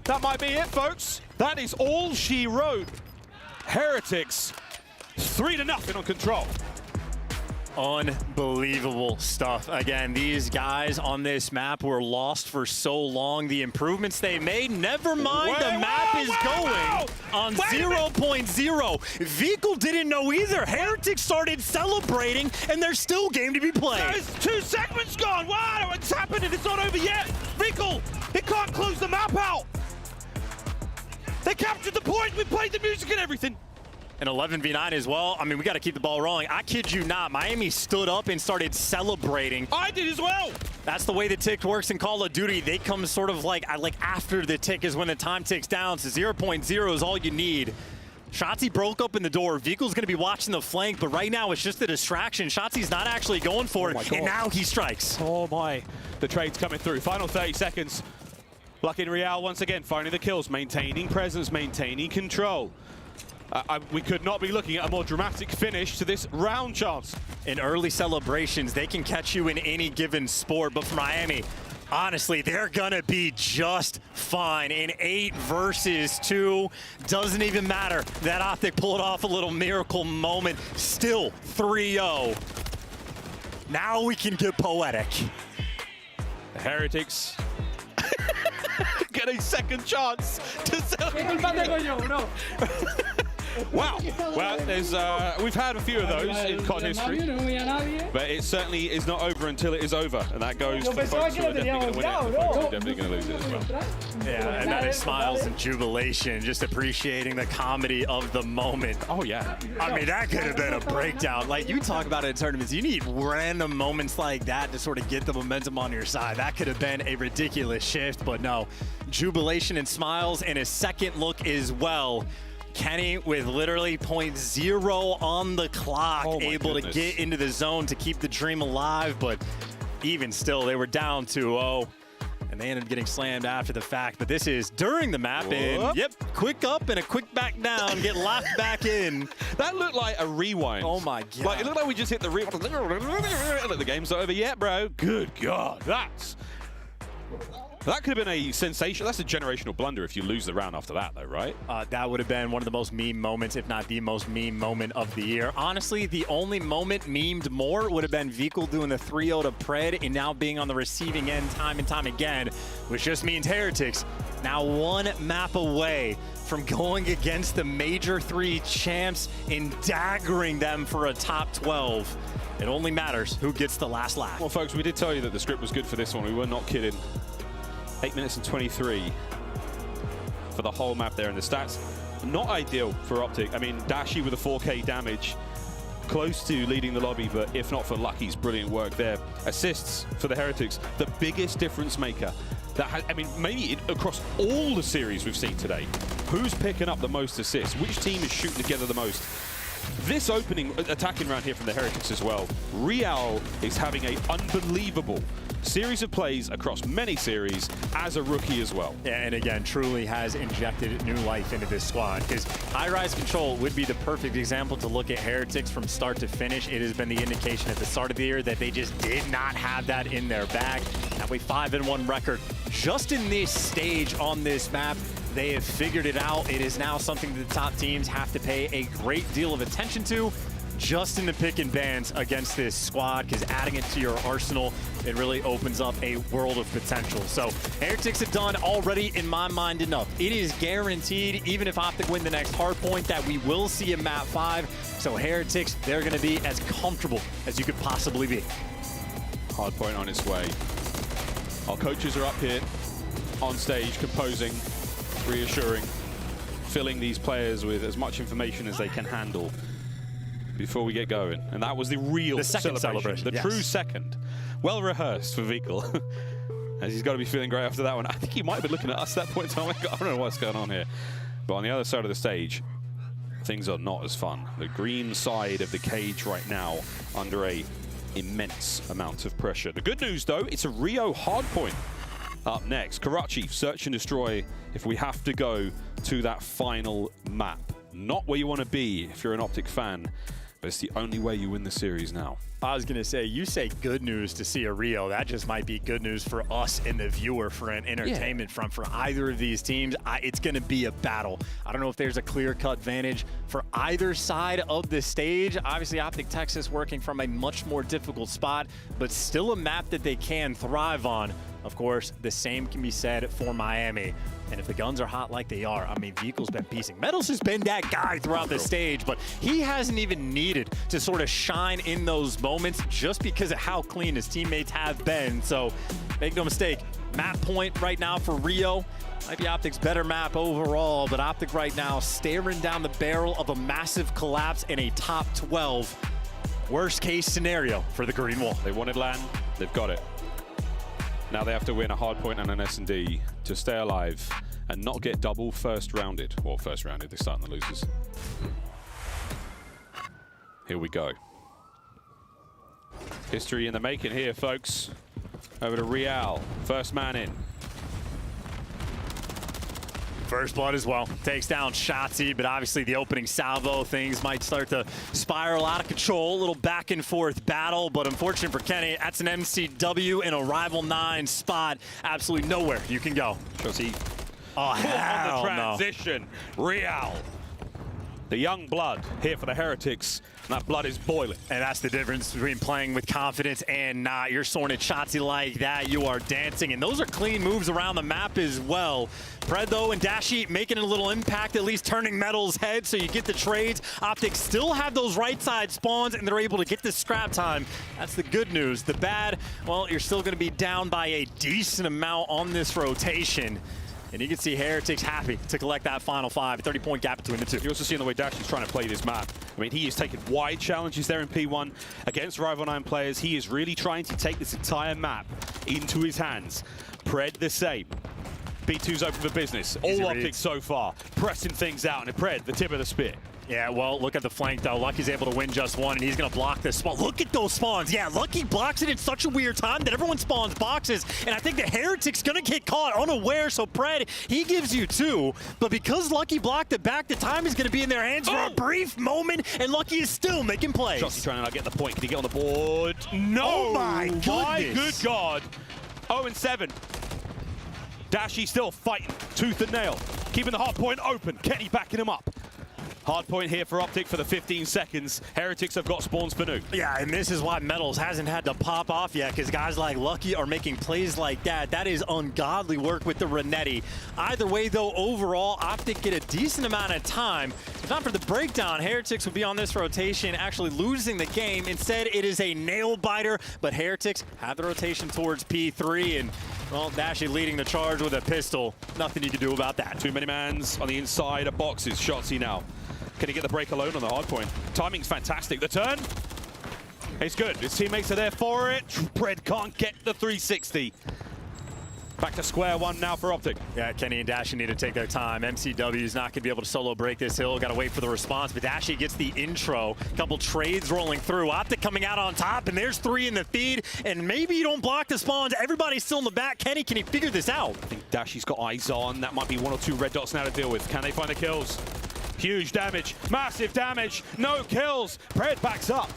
That might be it, folks. That is all she wrote. Heretics, 3-0 on control. Unbelievable stuff. Again, these guys on this map were lost for so long. The improvements they made, never mind, the map is going on 0.0. Vehicle didn't know either. Heretics started celebrating, and there's still game to be played. There's 2 segments gone. Wow, what's happening? It's not over yet. Vehicle, it can't close the map out. They captured the point. We played the music and everything. An 11v9 as well. I mean, we got to keep the ball rolling. I kid you not, Miami stood up and started celebrating. I did as well. That's the way the tick works in Call of Duty. They come sort of like after the tick is when the time ticks down. So 0.0 is all you need. Shotzi broke up in the door. Vehicle's going to be watching the flank, but right now it's just a distraction. Shotzi's not actually going for it, and now he strikes. Oh my. The trade's coming through. Final 30 seconds. Lucky and Real once again finding the kills, maintaining presence, maintaining control. We could not be looking at a more dramatic finish to this round, Chance. In early celebrations, they can catch you in any given sport, but for Miami, honestly, they're gonna be just fine. In 8 versus 2, doesn't even matter. That Optic pulled off a little miracle moment, still 3-0. Now we can get poetic. The Heretics get a second chance to celebrate. Wow. Well, there's we've had a few of those in COD history, but it certainly is not over until it is over, and that goes for the folks who are definitely going to win it and the folks who are definitely going to lose it as well. Yeah, and that is smiles and jubilation, just appreciating the comedy of the moment. Oh, yeah. I mean, that could have been a breakdown. Like, you talk about it in tournaments, you need random moments like that to sort of get the momentum on your side. That could have been a ridiculous shift, but no. Jubilation and smiles, and a second look as well. Kenny with literally 0.0 on the clock, able to get into the zone to keep the dream alive, but even still, they were down 2-0, and they ended up getting slammed after the fact. But this is during the map, and yep, quick up and a quick back down, get locked back in. That looked like a rewind. Oh my God. Like, it looked like we just hit the rewind. Look, the game's not over yet, bro. Good God, that could have been a sensation. That's a generational blunder if you lose the round after that, though, right? That would have been one of the most meme moments, if not the most meme moment of the year. Honestly, the only moment memed more would have been Vehicle doing the 3-0 to Pred and now being on the receiving end time and time again, which just means Heretics now 1 map away from going against the Major 3 champs and daggering them for a top 12. It only matters who gets the last laugh. Well, folks, we did tell you that the script was good for this one. We were not kidding. 8 minutes and 23 for the whole map there, and the stats not ideal for Optic. I mean, Dashi with a 4K damage, close to leading the lobby, but if not for Lucky's brilliant work there. Assists for the Heretics, the biggest difference maker. That has, I mean, maybe across all the series we've seen today, who's picking up the most assists? Which team is shooting together the most? This opening attacking round here from the Heretics as well. Real is having an unbelievable series of plays across many series as a rookie as well. Yeah, and again, truly has injected new life into this squad, because Highrise Control would be the perfect example to look at Heretics from start to finish. It has been the indication at the start of the year that they just did not have that in their bag. Now a 5-1 record just in this stage on this map. They have figured it out. It is now something that the top teams have to pay a great deal of attention to, just in the pick and bans against this squad, because adding it to your arsenal, it really opens up a world of potential. So Heretics have done already, in my mind, enough. It is guaranteed, even if Optic win the next hardpoint, that we will see a map 5. So Heretics, they're going to be as comfortable as you could possibly be. Hardpoint on its way. Our coaches are up here on stage, composing, reassuring, filling these players with as much information as they can handle before we get going. And that was the real celebration. The true second. Well rehearsed for Vehicle. As he's got to be feeling great after that one. I think he might have been looking at us at that point in time. I don't know what's going on here. But on the other side of the stage, things are not as fun. The green side of the cage right now under a immense amount of pressure. The good news, though, it's a Rio hardpoint up next. Karachi, search and destroy if we have to go to that final map. Not where you want to be if you're an Optic fan, but it's the only way you win the series now. I was going to say, you say good news to see a Rio. That just might be good news for us and the viewer for an entertainment front. For either of these teams, it's going to be a battle. I don't know if there's a clear-cut advantage for either side of the stage. Obviously, Optic Texas working from a much more difficult spot, but still a map that they can thrive on. Of course, the same can be said for Miami. And if the guns are hot like they are, I mean, Vehicle's been piecing. Metals has been that guy throughout the stage, but he hasn't even needed to sort of shine in those moments just because of how clean his teammates have been. So make no mistake, map point right now for Rio. Might be Optic's better map overall, but Optic right now staring down the barrel of a massive collapse in a top 12. Worst case scenario for the Green Wall. They wanted land, they've got it. Now they have to win a hard point and an S&D to stay alive and not get double first rounded. Well, first rounded, they're starting the losers. Here we go. History in the making here, folks. Over to Real, first man in. First blood as well. Takes down Shotzi, but obviously the opening salvo, things might start to spiral out of control. A little back and forth battle, but unfortunate for Kenny, that's an MCW in a Rival 9 spot. Absolutely nowhere you can go. Shotzi on the transition. No. Real. The young blood here for the Heretics. And that blood is boiling. And that's the difference between playing with confidence and not. You're soaring at Shotzi like that, you are dancing. And those are clean moves around the map as well. Pred, though, and Dashi making a little impact, at least turning Metal's head so you get the trades. Optic still have those right side spawns, and they're able to get the scrap time. That's the good news. The bad, well, you're still going to be down by a decent amount on this rotation. And you can see Heretics happy to collect that final 5, a 30-point gap between the two. You also see in the way Dashi's trying to play this map. I mean, he is taking wide challenges there in P1 against Rival 9 players. He is really trying to take this entire map into his hands. Pred the same. B2's open for business. All Optics so far, pressing things out. And Pred, the tip of the spear. Yeah, well, look at the flank, though. Lucky's able to win just one, and he's going to block this spawn. Look at those spawns. Yeah, Lucky blocks it in such a weird time that everyone spawns boxes, and I think the Heretics going to get caught unaware, so Pred, he gives you 2, but because Lucky blocked it back, the time is going to be in their hands for a brief moment, and Lucky is still making plays. Shotzi trying to get the point. Can he get on the board? No! Oh, my goodness. My good God. 0-7. Dashi still fighting, tooth and nail. Keeping the hard point open. Kenny backing him up. Hard point here for Optic for the 15 seconds. Heretics have got spawns for Nuke. Yeah, and this is why Metals hasn't had to pop off yet, because guys like Lucky are making plays like that. That is ungodly work with the Renetti. Either way, though, overall, Optic get a decent amount of time. If not for the breakdown, Heretics would be on this rotation, actually losing the game. Instead, it is a nail-biter, but Heretics have the rotation towards P3, and, well, Dashi leading the charge with a pistol. Nothing you can do about that. Too many mans on the inside of boxes. Shotzi now. Can he get the break alone on the hard point? Timing's fantastic. The turn, it's good. His teammates are there for it. Pred can't get the 360. Back to square one now for Optic. Yeah, Kenny and Dashi need to take their time. MCW is not going to be able to solo break this hill. Got to wait for the response, but Dashi gets the intro. Couple trades rolling through. Optic coming out on top, and there's 3 in the feed, and maybe you don't block the spawns. Everybody's still in the back. Kenny, can he figure this out? I think Dashi's got eyes on. That might be 1 or 2 red dots now to deal with. Can they find the kills? Huge damage, massive damage, no kills. Pred backs up.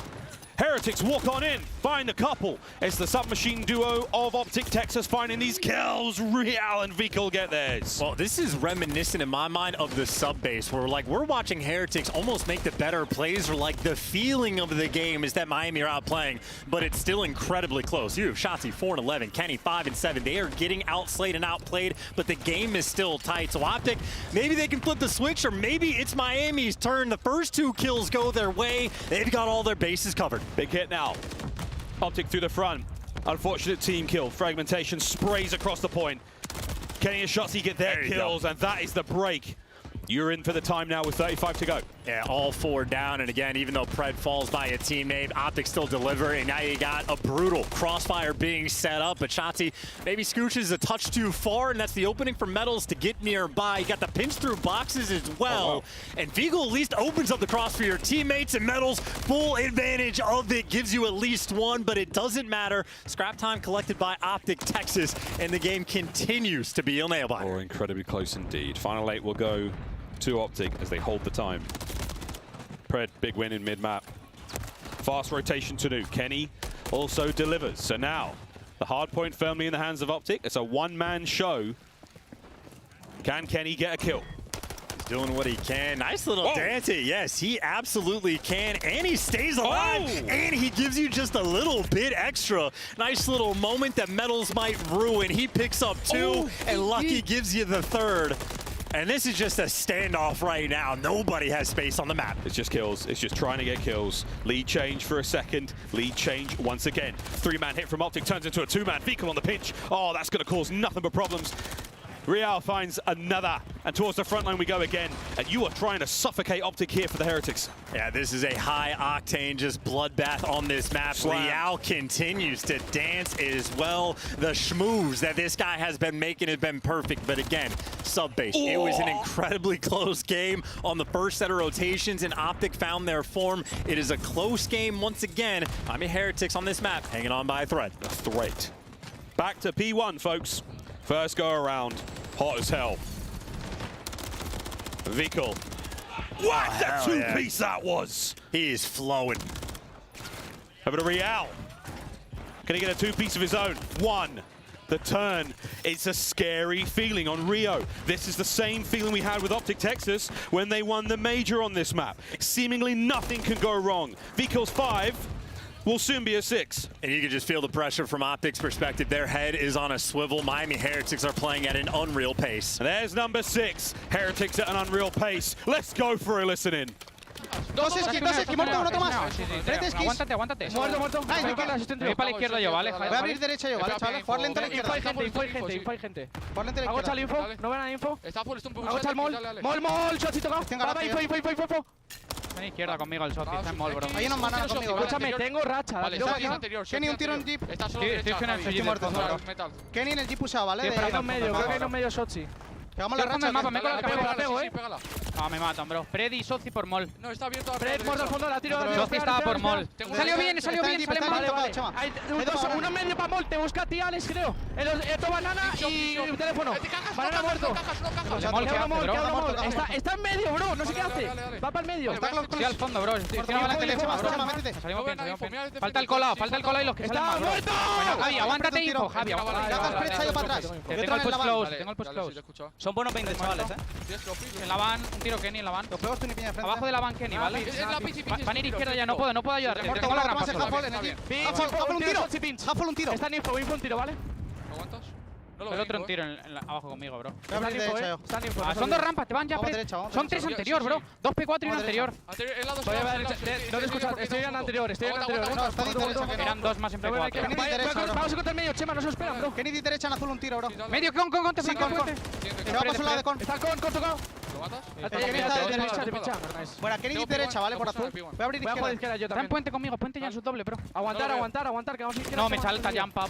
Heretics walk on in, find a couple. It's the submachine duo of Optic Texas finding these kills. Real and Vical get theirs. Well, this is reminiscent in my mind of the subbase, where we're watching Heretics almost make the better plays, or like the feeling of the game is that Miami are outplaying, but it's still incredibly close. You have Shotzi 4-11, Kenny 5-7. They are getting outslayed and outplayed, but the game is still tight. So Optic, maybe they can flip the switch, or maybe it's Miami's turn. The first 2 kills go their way. They've got all their bases covered. Big hit now. Optic through the front. Unfortunate team kill. Fragmentation sprays across the point. Kenny and Shotzi get their kills, and that is the break. You're in for the time now with 35 to go. Yeah, all 4 down, and again, even though Pred falls by a teammate, Optic still delivering. Now you got a brutal crossfire being set up, but Shotzi maybe scooches a touch too far, and that's the opening for Metals to get nearby. You got the pinch through boxes as well, oh, wow. And Vigal at least opens up the cross for your teammates, and Metals full advantage of it, gives you at least 1, but it doesn't matter. Scrap time collected by Optic Texas, and the game continues to be a nail-biter. Oh, incredibly close indeed. Final 8 will go to Optic as they hold the time. Pred, big win in mid-map. Fast rotation to Nuke. Kenny also delivers. So now, the hard point firmly in the hands of Optic. It's a one-man show. Can Kenny get a kill? Doing what he can. Nice little Dante. Yes, he absolutely can. And he stays alive. And he gives you just a little bit extra. Nice little moment that Metals might ruin. He picks up 2, and Lucky gives you the 3rd. And this is just a standoff right now. Nobody has space on the map. It's just kills. It's just trying to get kills. Lead change for a second. Lead change once again. 3-man hit from Optic turns into a 2-man. Fecal on the pinch. Oh, that's going to cause nothing but problems. Real finds another, and towards the front line we go again. And you are trying to suffocate Optic here for the Heretics. Yeah, this is a high-octane just bloodbath on this map. Real continues to dance as well. The schmooze that this guy has been making has been perfect, but again, subbase. It was an incredibly close game on the first set of rotations, and Optic found their form. It is a close game once again. I mean, Heretics on this map, hanging on by a thread. A threat. Back to P1, folks. First go around, hot as hell. Vical. What a two-piece that was! He is flowing. Over to Real. Can he get a two-piece of his own? 1. The turn. It's a scary feeling on Rio. This is the same feeling we had with Optic Texas when they won the major on this map. Seemingly nothing can go wrong. Vical's 5. Will soon be a 6. And you can just feel the pressure from Optic's perspective. Their head is on a swivel. Miami Heretics are playing at an unreal pace. And there's number 6. Heretics at an unreal pace. Let's go for a listen in. Dos esquí, muerto, uno más. Frente esquís. Aguántate. Muerto. Voy para la izquierda yo, ¿vale? Voy a abrir derecha yo, ¿vale, chavales? Jugar lento a la izquierda. Info hay gente. Jugar lento a la Hago izquierda. chal info, no ven a info. Está full, está un Hago chal mol, shotcito go. Tengo la Info. Ven izquierda conmigo el shot, está en mol, bro. Hay unos manas conmigo, ¿vale? Escúchame, tengo racha. Vale, Yo está aquí. anterior. Kenny, un tiro en jeep. Está solo Estoy derecha. en el suyo muerto, bro. Metal. Kenny en el jeep usado, ¿vale? Pero hay dos medios, creo que hay dos medios shotsi. Pegamos la racha. mapa, me ¿qué? la pego, Sí, pégala. Ah, me matan, bro. Freddy y Soci por mol. No, está abierto a Fred, muerto al fondo, la tiro. Soci estaba por mol. Salió bien, sale está mal. en Vale. Chema. Hay uno medio para mol, te busca a ti, Alex, creo. Esto banana y teléfono. Banana muerto. Mol. Está en medio, bro, no sé qué hace. Va para el medio. Estoy al fondo, bro. Estoy Salimos bien. Falta el colado y los que salen más, bro. Bueno, Javi, aguántate info, Javi. Tengo el push close. Son buenos 20, chavales, En la van, un tiro Kenny en la van. Abajo de la van Kenny, ¿vale? Van a ir izquierda ya, no puedo ayudarte. Tengo la rampa solo. Huffle un tiro. Está en info un tiro, ¿vale? ¿Aguantas? El otro un tiro abajo conmigo, bro. Voy a abrir derecha yo. Son dos rampas, te van ya. Vamos derecha, vamos Son derecha. 3 anterior, bro. 2 P4 y un anterior. No te escuchas, estoy en anterior. No, está derecha. Eran 2 más en P4. Vamos a contar medio, Chema, no se esperan, bro. Kenny de derecha en azul un tiro, bro. Medio con, te Sí, flanco, con. fuerte. Se va para su lado de con. Está con tocado. ¿Lo matas? Kenny está de derecha. Bueno, Kenny de derecha, ¿vale? Por azul. Voy a abrir Voy a jugar izquierda. izquierda yo también. Puente conmigo, puente ya en su doble, bro. Aguantar, que vamos a izquierda. No, me salta jump up.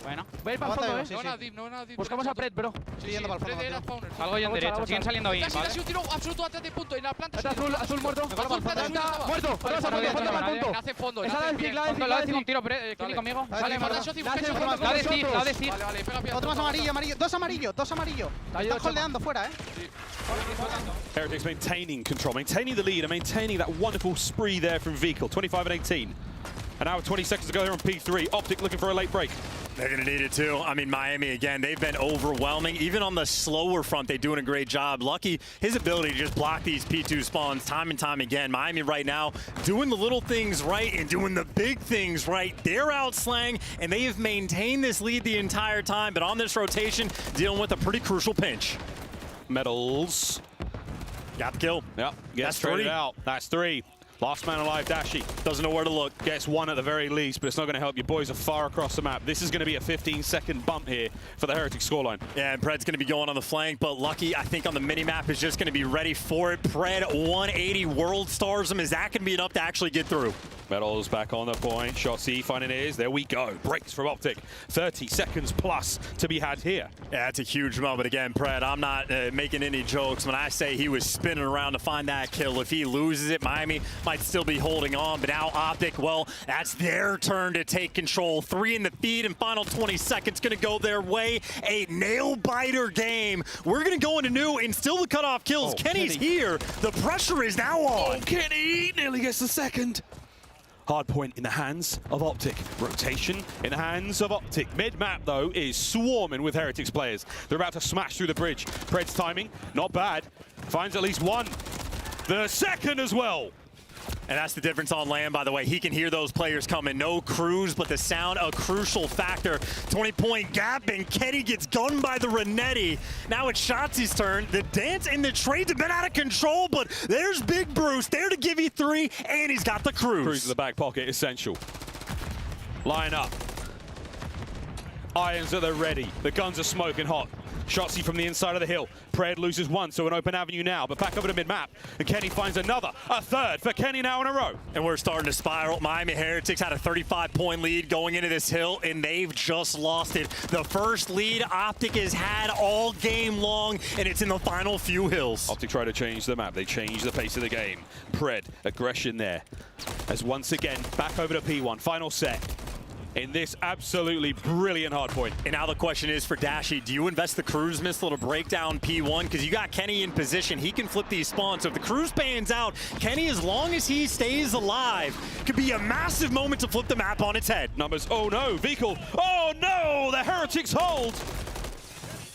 Bueno. Voy a ir para el fondo, Sí, sí. No, nada, deep. Buscamos a Pred, bro. Estoy yendo para el fondo, tío. Salgo yo en derecha, siguen saliendo bien, ¿vale? Casi un tiro absoluto antes de punto. En la planta. Azul muerto. Muerto. Punto. Hace fondo. Esa la de un tiro, Kenny conmigo. Vale, La de Steve. Vale, pega. Otro más amarillo. Dos amarillos. Están holdeando fuera, Heretics maintaining control, maintaining the lead, and maintaining that wonderful spree there from Vical, 25 and 18. And now with 20 seconds to go here on P3, Optic looking for a late break. They're going to need it too. I mean, Miami, again, they've been overwhelming. Even on the slower front, they're doing a great job. Lucky, his ability to just block these P2 spawns time and time again. Miami right now doing the little things right and doing the big things right. They're out slang, and they have maintained this lead the entire time, but on this rotation, dealing with a pretty crucial pinch. Metals. Got the kill. Yep, gets That's traded 3. out. That's 3. Last man alive, Dashi. Doesn't know where to look. Gets 1 at the very least, but it's not going to help. Your boys are far across the map. This is going to be a 15-second bump here for the Heretics scoreline. Yeah, and Pred's going to be going on the flank, but Lucky, I think on the mini-map, is just going to be ready for it. Pred 180 world stars him. Is that going to be enough to actually get through? Metals back on the point. Shotzi finding his. There we go. Breaks from Optic. 30 seconds plus to be had here. Yeah, it's a huge moment. Again, Pred, I'm not making any jokes when I say he was spinning around to find that kill. If he loses it, Miami might still be holding on, but now Optic, well, that's their turn to take control. 3 in the feed and final 20 seconds going to go their way. A nail-biter game. We're going to go into new and still the cutoff kills. Kenny's here. The pressure is now on. Kenny nearly gets the second. Hard point in the hands of Optic. Rotation in the hands of Optic. Mid-map, though, is swarming with Heretics players. They're about to smash through the bridge. Pred's timing, not bad. Finds at least one. The second as well. And that's the difference on land, by the way. He can hear those players coming. No cruise, but the sound, a crucial factor. 20-point gap, and Kenny gets gunned by the Renetti. Now it's Shotzi's turn. The dance and the trades have been out of control, but there's Big Bruce there to give you 3, and he's got the cruise. Cruise in the back pocket, essential. Line up. Irons at the ready. The guns are smoking hot. Shotzi from the inside of the hill. Pred loses one, so an open avenue now, but back over to mid-map. And Kenny finds another, a third for Kenny now in a row. And we're starting to spiral. Miami Heretics had a 35-point lead going into this hill, and they've just lost it. The first lead Optic has had all game long, and it's in the final few hills. Optic try to change the map. They change the pace of the game. Pred, aggression there. As once again, back over to P1, final set. In this absolutely brilliant hardpoint. And now the question is for Dashy, do you invest the cruise missile to break down P1? Because you got Kenny in position. He can flip these spawns. So if the cruise pans out, Kenny, as long as he stays alive, could be a massive moment to flip the map on its head. Numbers, oh no, Vehicle, oh no, the Heretics hold.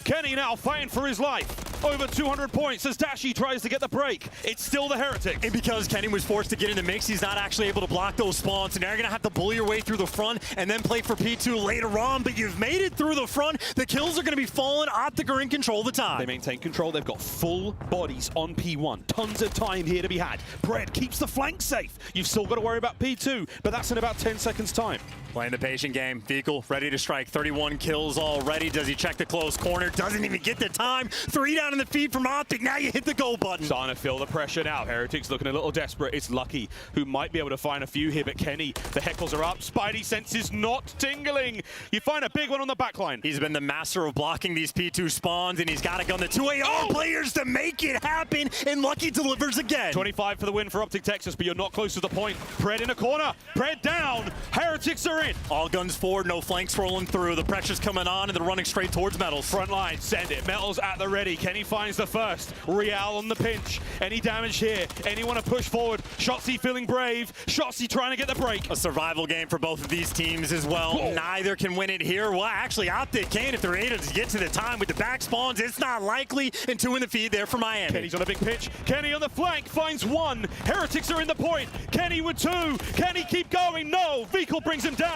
Kenny now fighting for his life. Over 200 points as Dashy tries to get the break. It's still the Heretics. And because Kenny was forced to get in the mix, he's not actually able to block those spawns. And now you're going to have to bully your way through the front and then play for P2 later on. But you've made it through the front. The kills are going to be falling. Optic are in control of the time. They maintain control. They've got full bodies on P1. Tons of time here to be had. Pred keeps the flank safe. You've still got to worry about P2, but that's in about 10 seconds time. Playing the patient game. Vehicle ready to strike. 31 kills already. Does he check the close corner? Doesn't even get the time. 3 down in the feed from Optic. Now you hit the go button. Starting to feel the pressure now. Heretics looking a little desperate. It's Lucky who might be able to find a few here, but Kenny, the heckles are up. Spidey senses not tingling. You find a big one on the back line. He's been the master of blocking these P2 spawns, and he's got to gun the 2 AR players to make it happen, and Lucky delivers again. 25 for the win for Optic Texas, but you're not close to the point. Pred in a corner. Pred down. Heretics are in. All guns forward, no flanks rolling through. The pressure's coming on, and they're running straight towards Metals. Front line, send it. Metals at the ready. Kenny finds the first. Real on the pinch. Any damage here? Anyone to push forward? Shotzi feeling brave. Shotzi trying to get the break. A survival game for both of these teams as well. Whoa. Neither can win it here. Well, actually, Optic can if they're able to get to the time with the back spawns. It's not likely. And 2 in the feed there for Miami. Kenny's on a big pitch. Kenny on the flank finds 1. Heretics are in the point. Kenny with 2. Kenny keep going. No. Vehicle brings him down.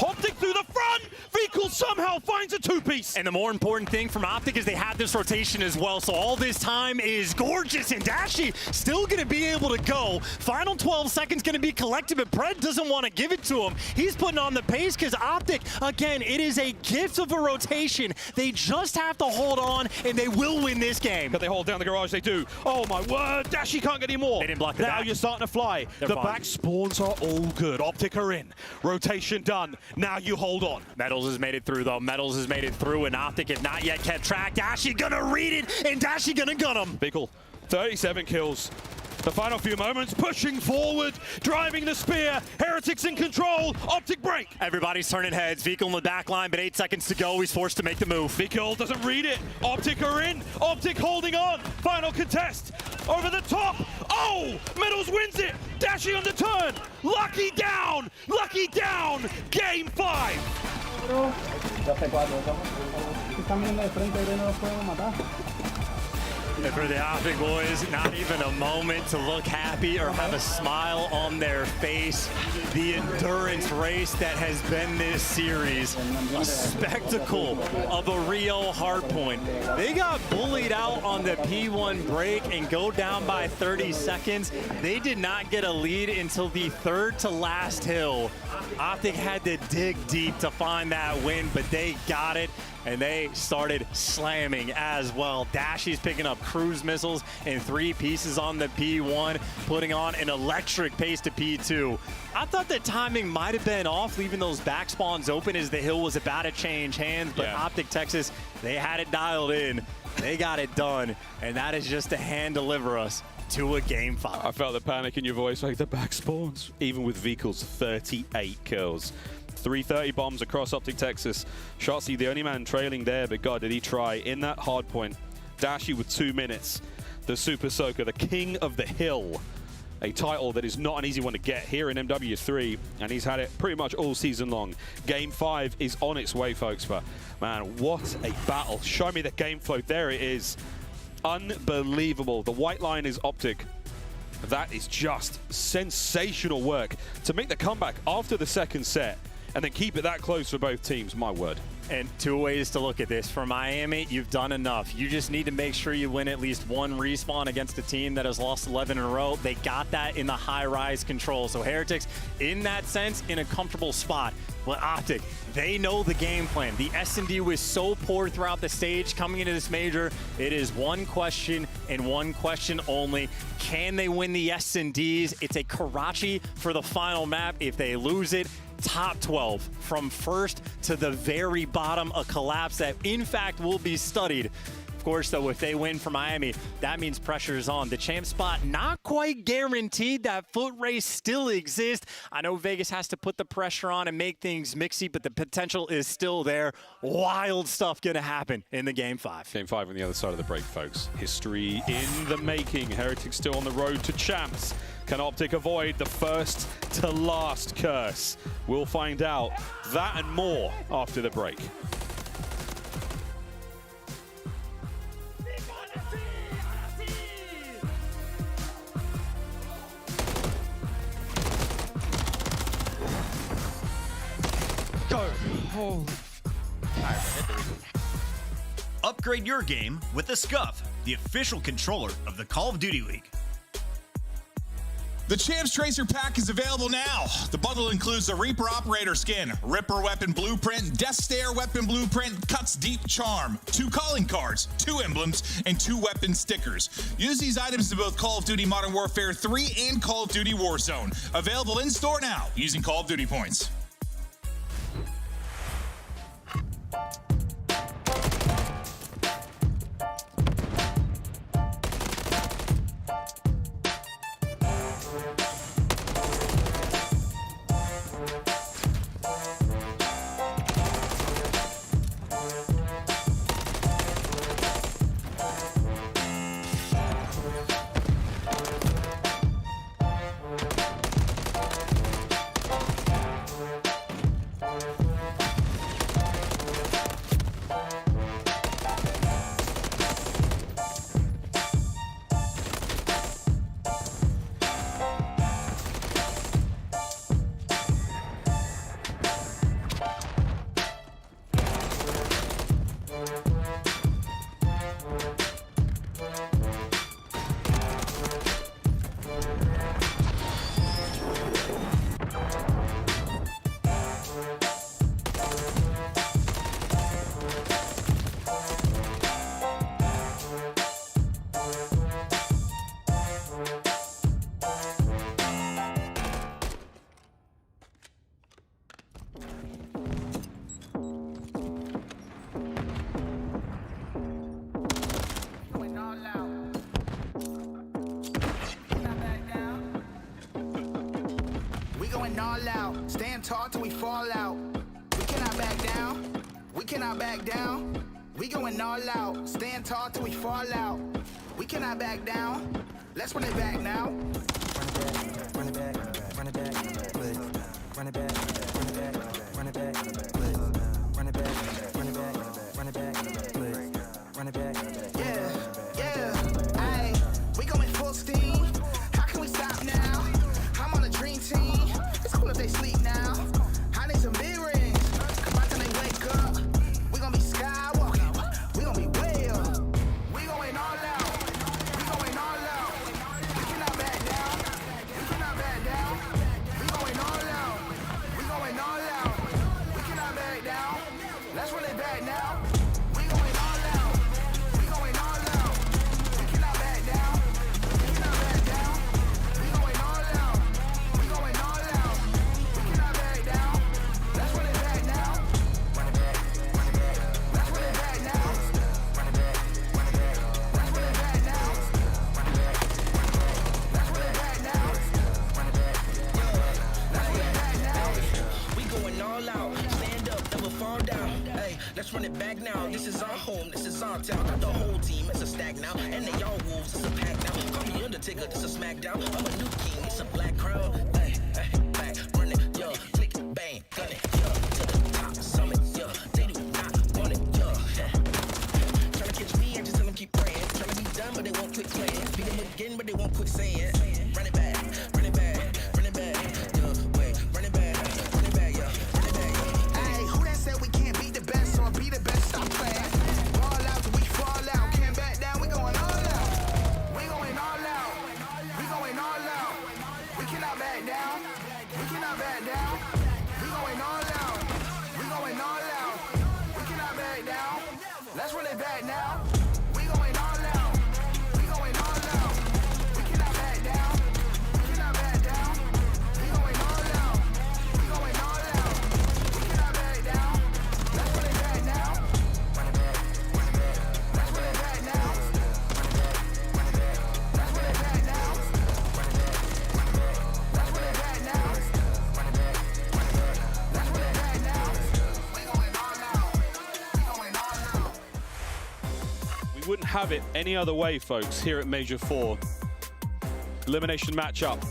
Optic through the front. Vehicle somehow finds a 2-piece. And the more important thing from Optic is they have this rotation as well. So all this time is gorgeous, and Dashy still going to be able to go. Final 12 seconds going to be collected, but Pred doesn't want to give it to him. He's putting on the pace because Optic, again, it is a gift of a rotation. They just have to hold on, and they will win this game. But they hold down the garage, they do. Oh my word, Dashy can't get any more. They didn't block the Now back. you're starting to fly. They're the fine. back spawns are all good. Optic are in. Rotation done. Now you hold on. Metals has made it through, though. Metals has made it through, and Optic have not yet kept track. Dashy gonna read it, and Dashy gonna gun him. Bickle, 37 kills. The final few moments, pushing forward, driving the spear. Heretics in control. Optic break. Everybody's turning heads. Vehicle in the back line, but 8 seconds to go. He's forced to make the move. Vehicle doesn't read it. Optic are in. Optic holding on. Final contest. Over the top. Oh! Metals wins it. Dashy on the turn. Lucky down. Lucky down. Game 5. And for the Optic boys, not even a moment to look happy or have a smile on their face. The endurance race that has been this series, a spectacle of a real hardpoint. They got bullied out on the P1 break and go down by 30 seconds. They did not get a lead until the 3rd to last hill. Optic had to dig deep to find that win, but they got it. And they started slamming as well. Dashy's picking up cruise missiles and 3 pieces on the P1, putting on an electric pace to P2. I thought the timing might have been off, leaving those back spawns open as the hill was about to change hands, but Yeah. Optic Texas, they had it dialed in. They got it done, and that is just to hand deliver us to a game 5. I felt the panic in your voice, like the back spawns. Even with Vehicle's 38 kills. 330 bombs across Optic Texas. Shotzi, the only man trailing there, but God, did he try. In that hard point, Dashy with 2 minutes. The Super Soaker, the king of the hill. a title that is not an easy one to get here in MW3, and he's had it pretty much all season long. Game 5 is on its way, folks, but man, what a battle. Show me the game flow. There it is. Unbelievable. The white line is Optic. That is just sensational work to make the comeback after the second set and then keep it that close for both teams, my word. And two ways to look at this. For Miami, you've done enough. You just need to make sure you win at least one respawn against a team that has lost 11 in a row. They got that in the high-rise control. So Heretics, in that sense, in a comfortable spot. But Optic, they know the game plan. The S&D was so poor throughout the stage coming into this major. It is one question and one question only. Can they win the S&Ds? It's a Karachi for the final map. If they lose it, top 12 from first to the very bottom, a collapse that in fact will be studied. Of course, though, if they win for Miami, that means pressure is on. The champ spot not quite guaranteed. That foot race still exists. I know Vegas has to put the pressure on and make things mixy, but the potential is still there. Wild stuff gonna happen in the Game 5. Game 5 on the other side of the break, folks. History in the making. Heretics still on the road to champs. Can Optic avoid the first to last curse? We'll find out that and more after the break. Go. Holy. Upgrade your game with the Scuff, the official controller of the Call of Duty League. The Champs Tracer Pack is available now. The bundle includes the Reaper Operator skin, Ripper Weapon Blueprint, Death Stare Weapon Blueprint, Cuts Deep Charm, 2 calling cards, 2 emblems, and 2 weapon stickers. Use these items in both Call of Duty Modern Warfare 3 and Call of Duty Warzone. Available in store now using Call of Duty points. All out, stand tall till we fall out. We cannot back down. We cannot back down. We going all out, stand tall till we fall out. We cannot back down. Let's run it back now. Run it back, run it back, run it back, run it back, run it back, run it back, run it back, run it back, run it back, run it back. Yeah, yeah, ayy, we going full steam. How can we stop now? I'm on a dream team. It's cool if they sleep now. I need some big rings. Cause by the time they wake up, we gonna be skywalking. We gonna be way up. We going all out. We going all out. We cannot back down. We let's run it back now. This is our home, this is our town. Got the whole team, it's a stack now. And they all wolves, it's a pack now. Call me Undertaker, this a smackdown. I'm a new king, it's a black crowd. Hey, hey, back, run it, yo, click, bang, gun it, yo, to the top, summit, yo. They do not want it, yo. Tryna catch me, I just tell them keep praying. Tryna be done, but they won't quit playing. Beat them again, but they won't quit saying. Run it back, run it back, run it back, yo, wait, run it back, yo, run it back, yo. Hey, who that said we can't be the best or be the best? Stop playing. Ball out till we fall out. Can't back down, we going all out. We going all out. We going all out. We cannot back down. We cannot back down. We going all out. We going all out. We cannot back down. Let's run it back now. We going all out. We going all out. We cannot back down. We cannot back down. We going all out. We going all out. We cannot back down. Let's run it back now. Run it back. Run it back. Let's run it back now. Run it back. Let's run it back now. Run it back. Run it back. Let's run it back now. Run it back. Run it back. Let's run it back now. We going all out. We going all out. We wouldn't have it any other way, folks, here at Major 4. Elimination matchup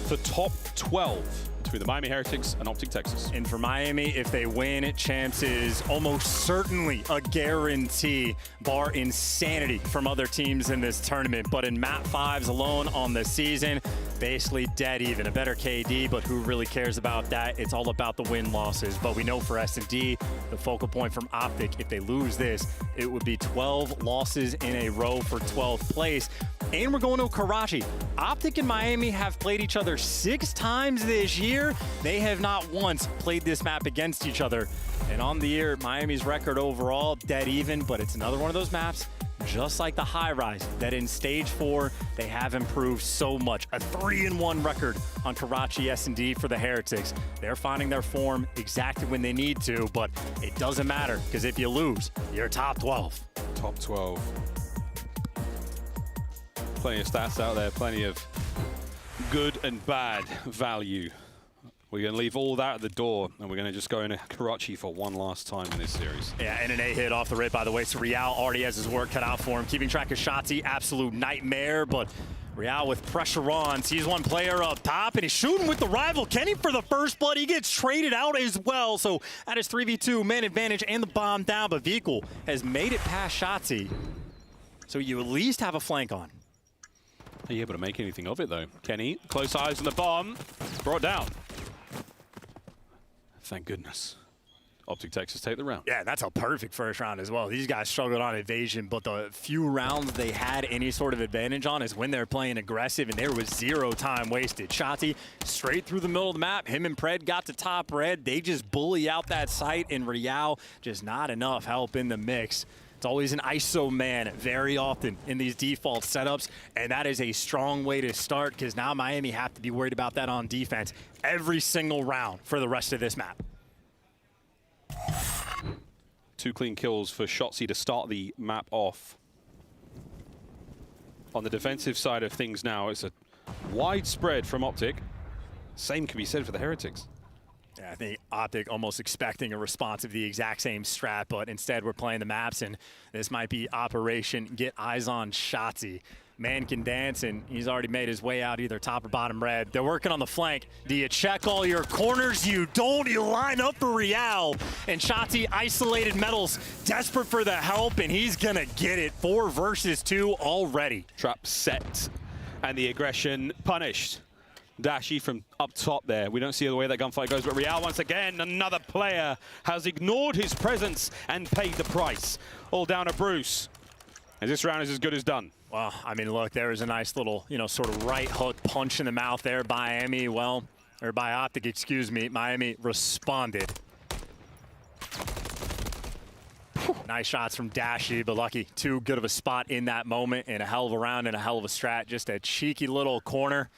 for top 12 between the Miami Heretics and Optic Texas. And for Miami, if they win, Champs is almost certainly a guarantee, bar insanity from other teams in this tournament. But in map 5s alone on the season, basically dead even. A better KD, but who really cares about that? It's all about the win-losses. But we know for S&D, the focal point from Optic, if they lose this, it would be 12 losses in a row for 12th place. And we're going to Karachi. Optic and Miami have played each other 6 times this year. They have not once played this map against each other. And on the year, Miami's record overall, dead even, but it's another one of those maps, just like the Highrise, that in stage 4, they have improved so much. A 3-1 record on Karachi S&D for the Heretics. They're finding their form exactly when they need to, but it doesn't matter, because if you lose, you're top 12. Top 12. Plenty of stats out there, plenty of good and bad value. We're going to leave all that at the door, and we're going to just go into Karachi for one last time in this series. Yeah, and an A hit off the rip, by the way. So Real already has his work cut out for him. Keeping track of Shotzi, absolute nightmare, but Real with pressure on, sees one player up top, and he's shooting with the rival Kenny for the first blood. He gets traded out as well, so that is 3v2, man advantage, and the bomb down, but Vikul has made it past Shotzi. So you at least have a flank on. Are you able to make anything of it, though? Kenny, close eyes on the bomb, brought down. Thank goodness. Optic Texas take the round. Yeah, that's a perfect first round as well. These guys struggled on evasion, but the few rounds they had any sort of advantage on is when they're playing aggressive, and there was 0 time wasted. Shotzi straight through the middle of the map. Him and Pred got to top red. They just bully out that site, and Real just not enough help in the mix. It's always an ISO man very often in these default setups, and that is a strong way to start because now Miami have to be worried about that on defense every single round for the rest of this map. 2 clean kills for Shotzi to start the map off. On the defensive side of things now, it's a wide spread from Optic. Same can be said for the Heretics. Yeah, I think Optic almost expecting a response of the exact same strat, but instead we're playing the maps, and this might be Operation Get Eyes on Shotzi. Man can dance, and he's already made his way out either top or bottom red. They're working on the flank. Do you check all your corners? You don't. You line up for Real. And Shotzi isolated Metals, desperate for the help, and he's going to get it. 4 versus 2 already. Trap set, and the aggression punished. Dashi from up top there. We don't see the way that gunfight goes, but Real once again, another player has ignored his presence and paid the price. All down to Bruce. And this round is as good as done. Well, I mean, look, there was a nice little, sort of right hook punch in the mouth there by Miami. Well, or by Optic, excuse me. Miami responded. Nice shots from Dashi, but lucky. Too good of a spot in that moment, and a hell of a round and a hell of a strat. Just a cheeky little corner.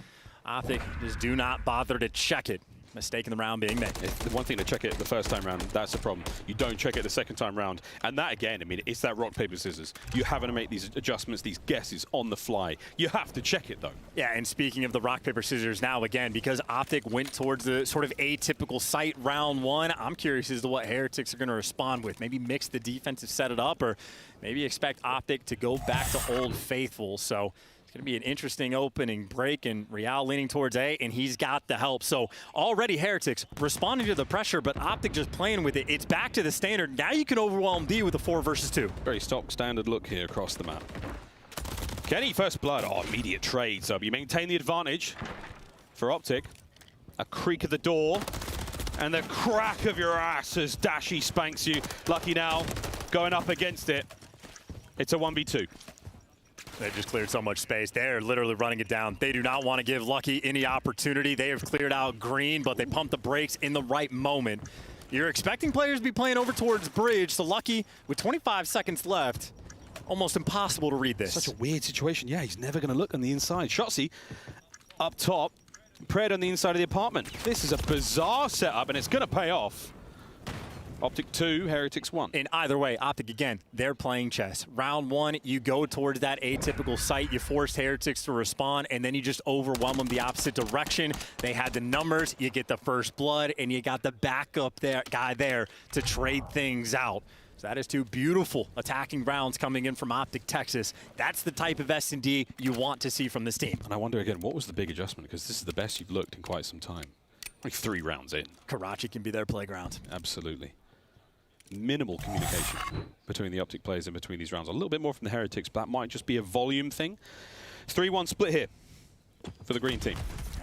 Optic just do not bother to check it. Mistake in the round being made. It's the one thing to check it the first time round, that's the problem. You don't check it the second time round. And that, again, I mean, it's that rock, paper, scissors. You having to make these adjustments, these guesses on the fly. You have to check it, though. Yeah, and speaking of the rock, paper, scissors now, again, because Optic went towards the sort of atypical site round one, I'm curious as to what Heretics are going to respond with. Maybe mix the defensive set it up, or maybe expect Optic to go back to Old Faithful. So going to be an interesting opening break, and Real leaning towards A, and he's got the help. So already Heretics responding to the pressure, but Optic just playing with it. It's back to the standard. Now you can overwhelm D with a 4 versus 2. Very stock standard look here across the map. Kenny, first blood. Oh, immediate trade. So you maintain the advantage for Optic. A creak of the door, and the crack of your ass as Dashy spanks you. Lucky now going up against it. It's a 1v2. They just cleared so much space. They're literally running it down. They do not want to give Lucky any opportunity. They have cleared out green, but they pumped the brakes in the right moment. You're expecting players to be playing over towards bridge, so Lucky, with 25 seconds left, almost impossible to read this. Such a weird situation. Yeah, he's never going to look on the inside. Shotzzy up top, Pred on the inside of the apartment. This is a bizarre setup, and it's going to pay off. Optic 2, Heretics 1. In either way, Optic, again, they're playing chess. Round one, you go towards that atypical site. You forced Heretics to respond, and then you just overwhelm them the opposite direction. They had the numbers. You get the first blood, and you got the backup guy there to trade things out. So that is 2 beautiful attacking rounds coming in from Optic Texas. That's the type of S&D you want to see from this team. And I wonder, again, what was the big adjustment? Because this is the best you've looked in quite some time. Like 3 rounds in. Karachi can be their playground. Absolutely. Minimal communication between the Optic players in between these rounds. A little bit more from the Heretics, but that might just be a volume thing. 3-1 split here for the green team.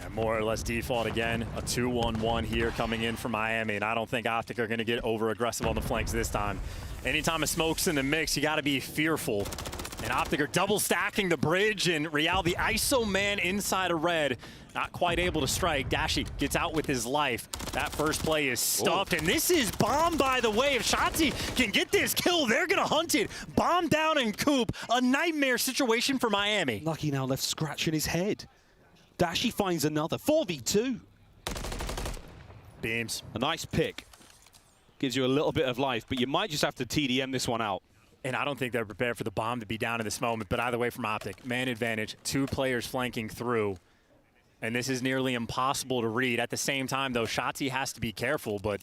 And more or less default again. A 2-1-1 here coming in from Miami, and I don't think Optic are going to get over-aggressive on the flanks this time. Anytime a smoke's in the mix, you got to be fearful. And Optic are double stacking the bridge, and Real, the ISO man inside of red, not quite able to strike. Dashy gets out with his life. That first play is stuffed, and this is bomb, by the way. If Shotzzy can get this kill, they're gonna hunt it. Bomb down and Coop, a nightmare situation for Miami. Lucky now left scratching his head. Dashy finds another, 4v2. Beams. A nice pick. Gives you a little bit of life, but you might just have to TDM this one out. And I don't think they're prepared for the bomb to be down in this moment, but either way from Optic, man advantage, 2 players flanking through. And this is nearly impossible to read. At the same time, though, Shotzzy has to be careful, but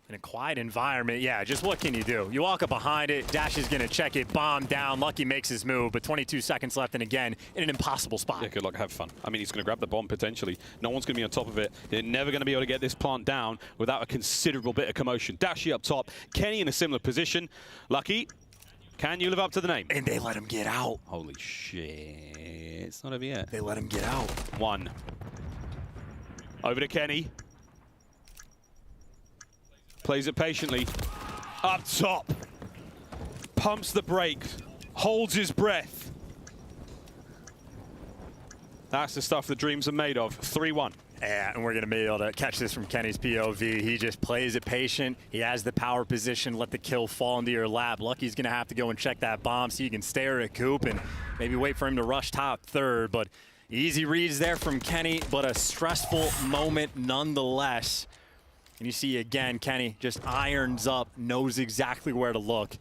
in a quiet environment, yeah, just what can you do? You walk up behind it, Dash is going to check it, bomb down, Lucky makes his move, but 22 seconds left, and again, in an impossible spot. Yeah, good luck, have fun. I mean, he's going to grab the bomb potentially. No one's going to be on top of it. They're never going to be able to get this plant down without a considerable bit of commotion. Dashy up top, Kenny in a similar position. Lucky, can you live up to the name? And they let him get out. Holy shit. It's not over yet. They let him get out. 1. Over to Kenny. Plays it patiently. Up top. Pumps the brakes. Holds his breath. That's the stuff the dreams are made of. 3-1. Yeah, and we're going to be able to catch this from Kenny's POV. He just plays it patient. He has the power position. Let the kill fall into your lap. Lucky's going to have to go and check that bomb so you can stare at Coop and maybe wait for him to rush top third. But easy reads there from Kenny, but a stressful moment nonetheless. And you see again, Kenny just irons up, knows exactly where to look.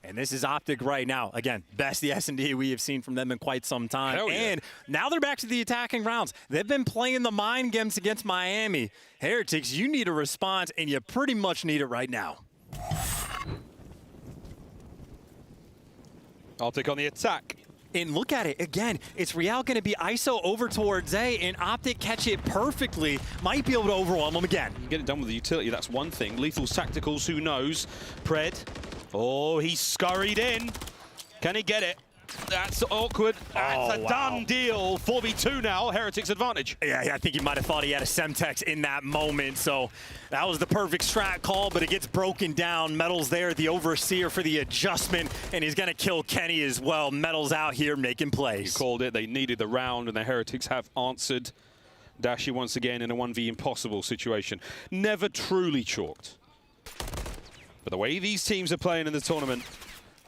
And this is Optic right now. Again, best the S&D we have seen from them in quite some time. Hell yeah. And now they're back to the attacking rounds. They've been playing the mind games against Miami. Heretics, you need a response, and you pretty much need it right now. Optic on the attack. And look at it, again, it's Real going to be ISO over towards A, and Optic catch it perfectly. Might be able to overwhelm them again. You get it done with the utility, that's one thing. Lethal tacticals, who knows? Pred. Oh, he scurried in. Can he get it? That's awkward. That's a done deal. 4v2 now, Heretics advantage. Yeah, I think he might have thought he had a Semtex in that moment, so that was the perfect strat call, but it gets broken down. Metal's there, the overseer for the adjustment, and he's gonna kill Kenny as well. Metal's out here making plays. You called it, they needed the round, and the Heretics have answered. Dashy once again in a 1v impossible situation. Never truly chalked. But the way these teams are playing in the tournament,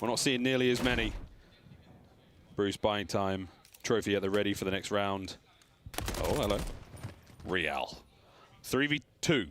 we're not seeing nearly as many. Bruce buying time. Trophy at the ready for the next round. Oh, hello. Real. 3v2.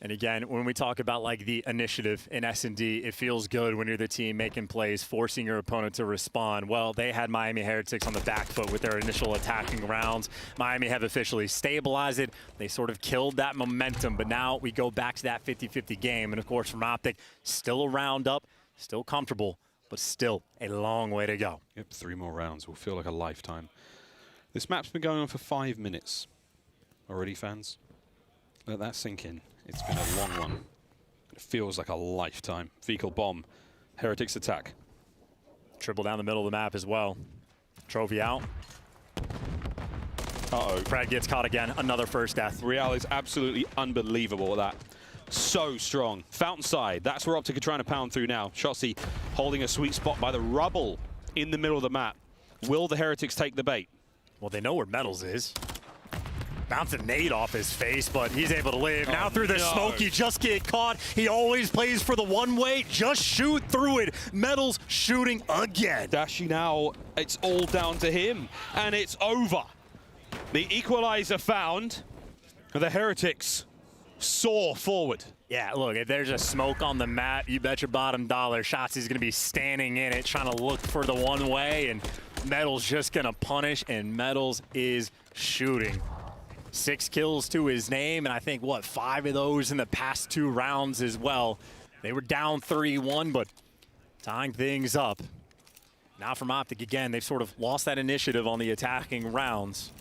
And again, when we talk about like the initiative in S&D, it feels good when you're the team making plays, forcing your opponent to respond. Well, they had Miami Heretics on the back foot with their initial attacking rounds. Miami have officially stabilized it. They sort of killed that momentum, but now we go back to that 50-50 game. And of course, from Optic, still a round up, still comfortable, but still a long way to go. Yep, 3 more rounds will feel like a lifetime. This map's been going on for 5 minutes already, fans. Let that sink in. It's been a long one. It feels like a lifetime. Vehicle bomb. Heretics attack. Triple down the middle of the map as well. Trophy out. Uh-oh. Brad gets caught again. Another first death. Real is absolutely unbelievable at that. So strong. Fountain side. That's where Optic are trying to pound through now. Shotzi holding a sweet spot by the rubble in the middle of the map. Will the Heretics take the bait? Well, they know where Metals is. Bounce a nade off his face, but he's able to live. Now through the smoke, he just get caught. He always plays for the one-way. Just shoot through it. Metals shooting again. Dashi now, it's all down to him, and it's over. The equalizer found. The Heretics soar forward. Yeah, look, if there's a smoke on the map, you bet your bottom dollar Shotzi's going to be standing in it, trying to look for the one-way, and Metals just going to punish, and Metals is shooting. 6 kills to his name, and I think, what, 5 of those in the past 2 rounds as well. They were down 3-1, but tying things up. Now from Optic again, they've sort of lost that initiative on the attacking rounds.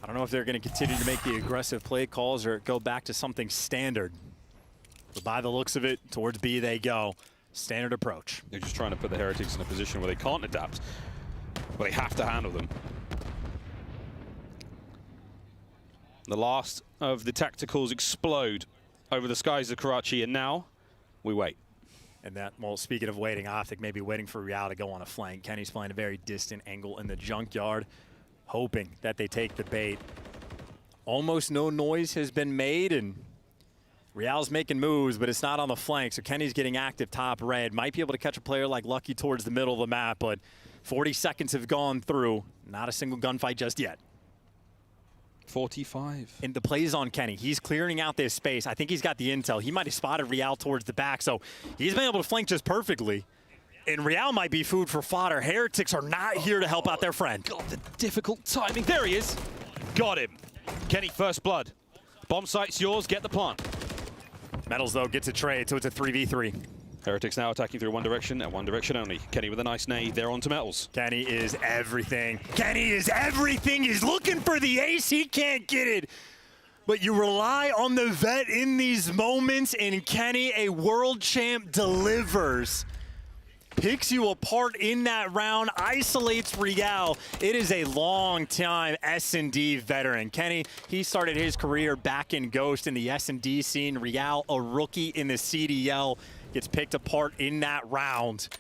I don't know if they're going to continue to make the aggressive play calls or go back to something standard. But by the looks of it, towards B they go. Standard approach. They're just trying to put the Heretics in a position where they can't adapt, but they have to handle them. The last of the tacticals explode over the skies of Karachi, and now we wait. And that, well, speaking of waiting, Optic may be waiting for Real to go on a flank. Kenny's playing a very distant angle in the junkyard, hoping that they take the bait. Almost no noise has been made, and Real's making moves, but it's not on the flank, so Kenny's getting active top red. Might be able to catch a player like Lucky towards the middle of the map, but 40 seconds have gone through. Not a single gunfight just yet. 45. And the play's on Kenny. He's clearing out this space. I think he's got the intel. He might have spotted Real towards the back, so he's been able to flank just perfectly. And Real might be food for fodder. Heretics are not here to help out their friend. God, the difficult timing. There he is. Got him. Kenny, first blood. Bomb site's yours. Get the plant. Metals, though, gets a trade, so it's a 3v3. Heretics now attacking through one direction and one direction only. Kenny with a nice nade. They're on to Metals. Kenny is everything. Kenny is everything. He's looking for the ace. He can't get it. But you rely on the vet in these moments, and Kenny, a world champ, delivers. Picks you apart in that round, isolates Real. It is a long-time S&D veteran. Kenny, he started his career back in Ghost in the S&D scene. Real, a rookie in the CDL, gets picked apart in that round.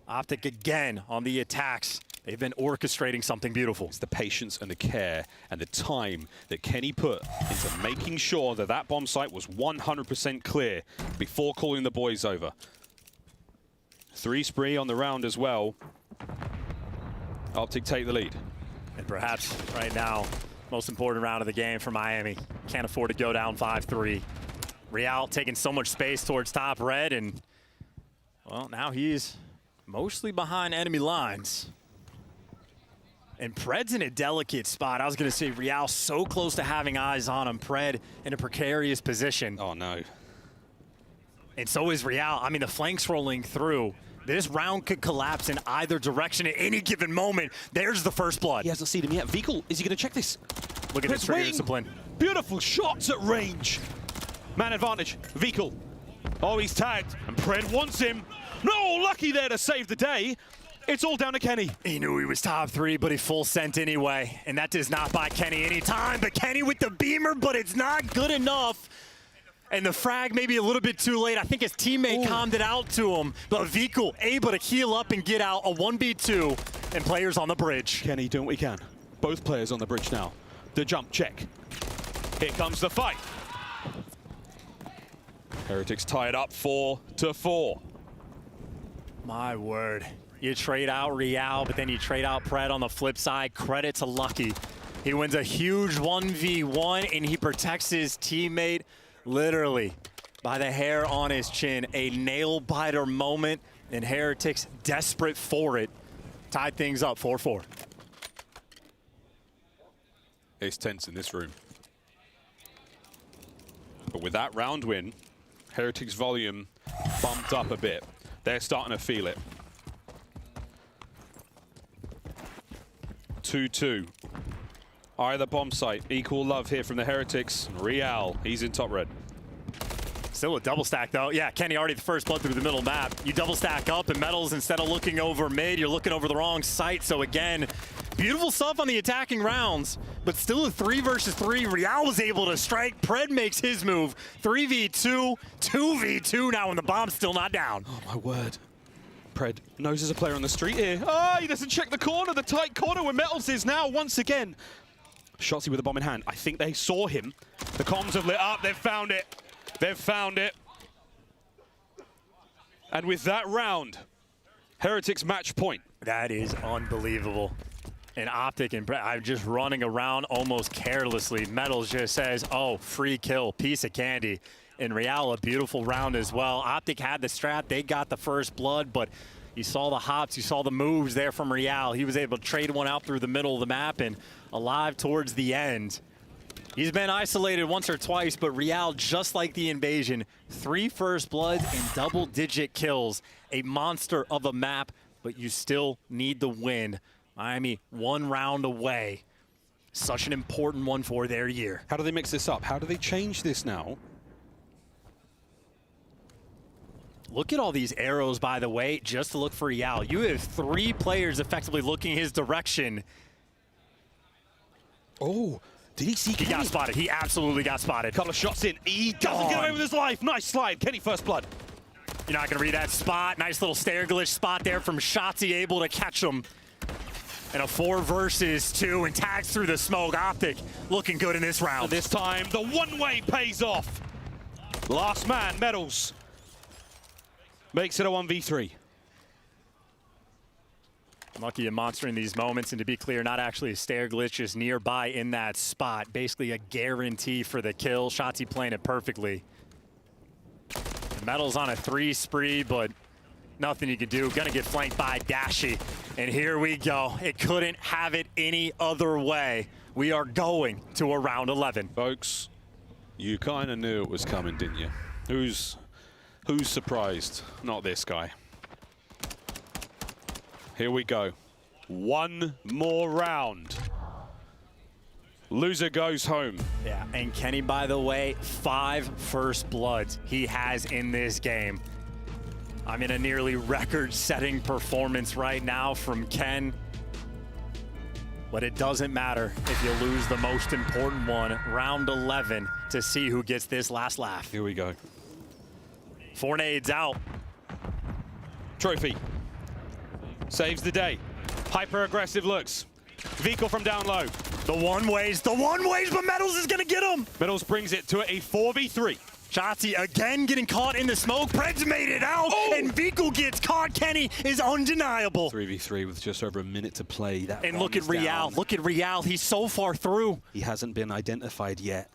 Optic again on the attacks. They've been orchestrating something beautiful. It's the patience and the care and the time that Kenny put into making sure that that bomb site was 100% clear before calling the boys over. 3 spree on the round as well. Optic take the lead. And perhaps right now, most important round of the game for Miami. Can't afford to go down 5-3. Real taking so much space towards top red, and well, now he's mostly behind enemy lines. And Pred's in a delicate spot. I was going to say Real so close to having eyes on him. Pred in a precarious position. Oh no. And so is Real. I mean, the flanks rolling through. This round could collapse in either direction at any given moment. There's the first blood. He hasn't seen him yet. Vehicle, is he going to check this? Look at this trigger discipline. Beautiful shots at range. Man advantage. Vehicle. Oh, he's tagged. And Pred wants him. No, Lucky there to save the day. It's all down to Kenny. He knew he was top 3, but he full sent anyway. And that does not buy Kenny any time. But Kenny with the beamer, but it's not good enough. And the frag maybe a little bit too late. I think his teammate calmed it out to him. But Vehicle able to heal up and get out a 1v2. And players on the bridge. Kenny doing what he can. Both players on the bridge now. The jump, check. Here comes the fight. Heretics tie it up 4-4. My word. You trade out Real, but then you trade out Pred on the flip side. Credit to Lucky. He wins a huge 1v1, and he protects his teammate literally by the hair on his chin. A nail-biter moment, and Heretics, desperate for it, tied things up 4-4. It's tense in this room. But with that round win, Heretics' volume bumped up a bit. They're starting to feel it. 2-2. Eye of the bomb site. Equal love here from the Heretics. Real, he's in top red. Still a double stack though. Yeah, Kenny already the first blood through the middle map. You double stack up, and Metals, instead of looking over mid, you're looking over the wrong site. So again, beautiful stuff on the attacking rounds, but still a 3 versus 3. Real was able to strike. Pred makes his move. 3v2, 2v2 now, and the bomb's still not down. Oh my word. Pred knows there's a player on the street here. Ah, he doesn't check the corner, the tight corner where Metals is now once again. Shotzzy with the bomb in hand. I think they saw him. The comms have lit up. They've found it. They've found it. And with that round, Heretics match point. That is unbelievable. And Optic and I'm just running around almost carelessly. Metals just says, oh, free kill, piece of candy. And Real, a beautiful round as well. Optic had the strat. They got the first blood, but you saw the hops, you saw the moves there from Real. He was able to trade one out through the middle of the map and alive towards the end. He's been isolated once or twice, but Real, just like the invasion, 3 first bloods and double-digit kills. A monster of a map, but you still need the win. Miami 1 round away. Such an important one for their year. How do they mix this up? How do they change this now? Look at all these arrows, by the way, just to look for Real. You have 3 players effectively looking his direction. Oh, did he see Kenny? He got spotted. He absolutely got spotted. Couple of shots in. He doesn't get away with his life. Nice slide. Kenny first blood. You're not going to read that spot. Nice little stair glitch spot there from Shotzzy, able to catch him. And a 4 versus 2 and tags through the smoke. Optic looking good in this round. This time, the one-way pays off. Last man, Metals. Makes it a 1v3. Lucky and Monster in these moments, and to be clear, not actually a stair glitch, just nearby in that spot. Basically a guarantee for the kill. Shotzzy playing it perfectly. Metals on a 3 spree, but nothing you can do. Gonna get flanked by Dashy. And here we go. It couldn't have it any other way. We are going to a round 11. Folks, you kind of knew it was coming, didn't you? Who's surprised? Not this guy. Here we go. 1 more round. Loser goes home. Yeah, and Kenny, by the way, 5 first bloods he has in this game. I'm in a nearly record-setting performance right now from Ken. But it doesn't matter if you lose the most important one, round 11, to see who gets this last laugh. Here we go. 4 nades out. Trophy. Saves the day. Hyper-aggressive looks. Vico from down low. The one-ways, but Metals is gonna get him. Metals brings it to a 4v3. Shotzzy again getting caught in the smoke. Pred's made it out, and Vico gets caught. Kenny is undeniable. 3v3 with just over a minute to play. And look at Real. Look at Real. He's so far through. He hasn't been identified yet.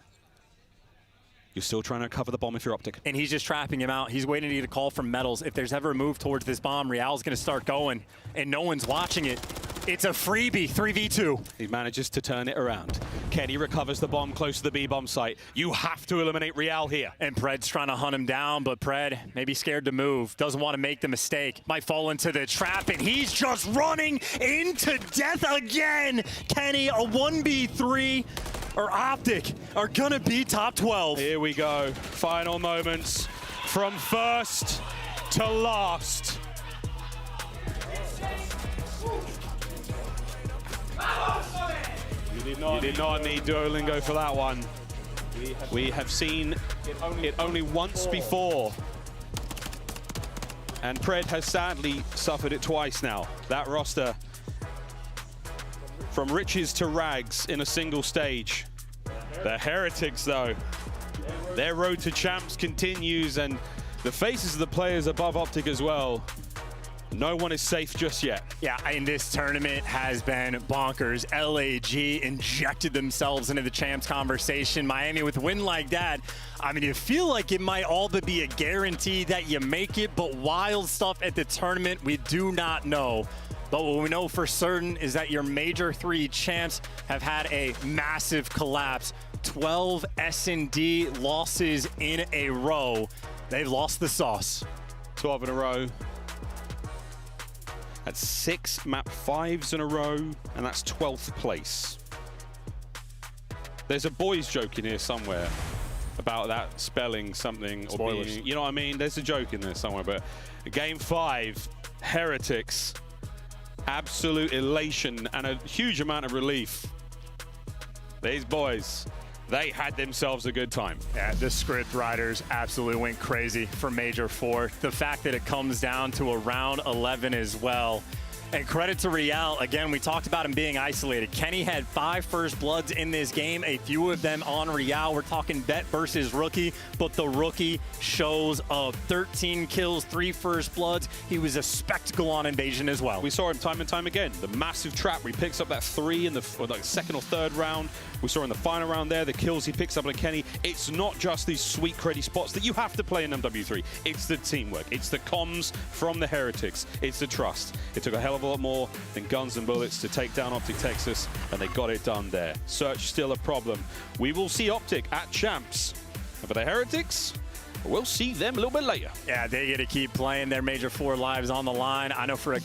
You're still trying to cover the bomb if you're Optic. And he's just trapping him out. He's waiting to get a call from Metals. If there's ever a move towards this bomb, Real's going to start going, and no one's watching it. It's a freebie, 3v2. He manages to turn it around. Kenny recovers the bomb close to the B-bomb site. You have to eliminate Real here. And Pred's trying to hunt him down, but Pred maybe scared to move. Doesn't want to make the mistake. Might fall into the trap, and he's just running into death again. Kenny, a 1v3. Or Optic are gonna be top 12. Here we go. Final moments from first to last. You did not need Duolingo for that one. We have seen it only once before. And Pred has sadly suffered it twice now. That roster, from riches to rags in a single stage. The Heretics, though, their road to champs continues, and the faces of the players above Optic as well No one is safe just yet. Yeah, and this tournament has been bonkers. LAG injected themselves into the champs conversation. Miami with a win like that, I mean, you feel like it might all but be a guarantee that you make it, but wild stuff at the tournament, we do not know. But what we know for certain is that your major 3 champs have had a massive collapse. 12 S&D losses in a row. They've lost the sauce. 12 in a row. That's 6 map 5s in a row, and that's 12th place. There's a boys joke in here somewhere about that spelling something. Spoilers. Or being, you know what I mean? There's a joke in there somewhere, but game 5, Heretics, absolute elation and a huge amount of relief. These boys, they had themselves a good time. Yeah, the script writers absolutely went crazy for Major 4. The fact that it comes down to a round 11 as well. And credit to Real, again, we talked about him being isolated. Kenny had 5 first bloods in this game, a few of them on Real. We're talking vet versus rookie, but the rookie shows up. 13 kills, 3 first bloods. He was a spectacle on Invasion as well. We saw him time and time again. The massive trap where he picks up that 3 in the second or third round. We saw in the final round there, the kills he picks up on Kenny. It's not just these sweet, creddy spots that you have to play in MW3. It's the teamwork. It's the comms from the Heretics. It's the trust. It took a hell of a lot more than guns and bullets to take down Optic Texas, and they got it done there. Search still a problem. We will see Optic at champs. And for the Heretics, we'll see them a little bit later. Yeah, they get to keep playing their Major 4 lives on the line. I know for a guy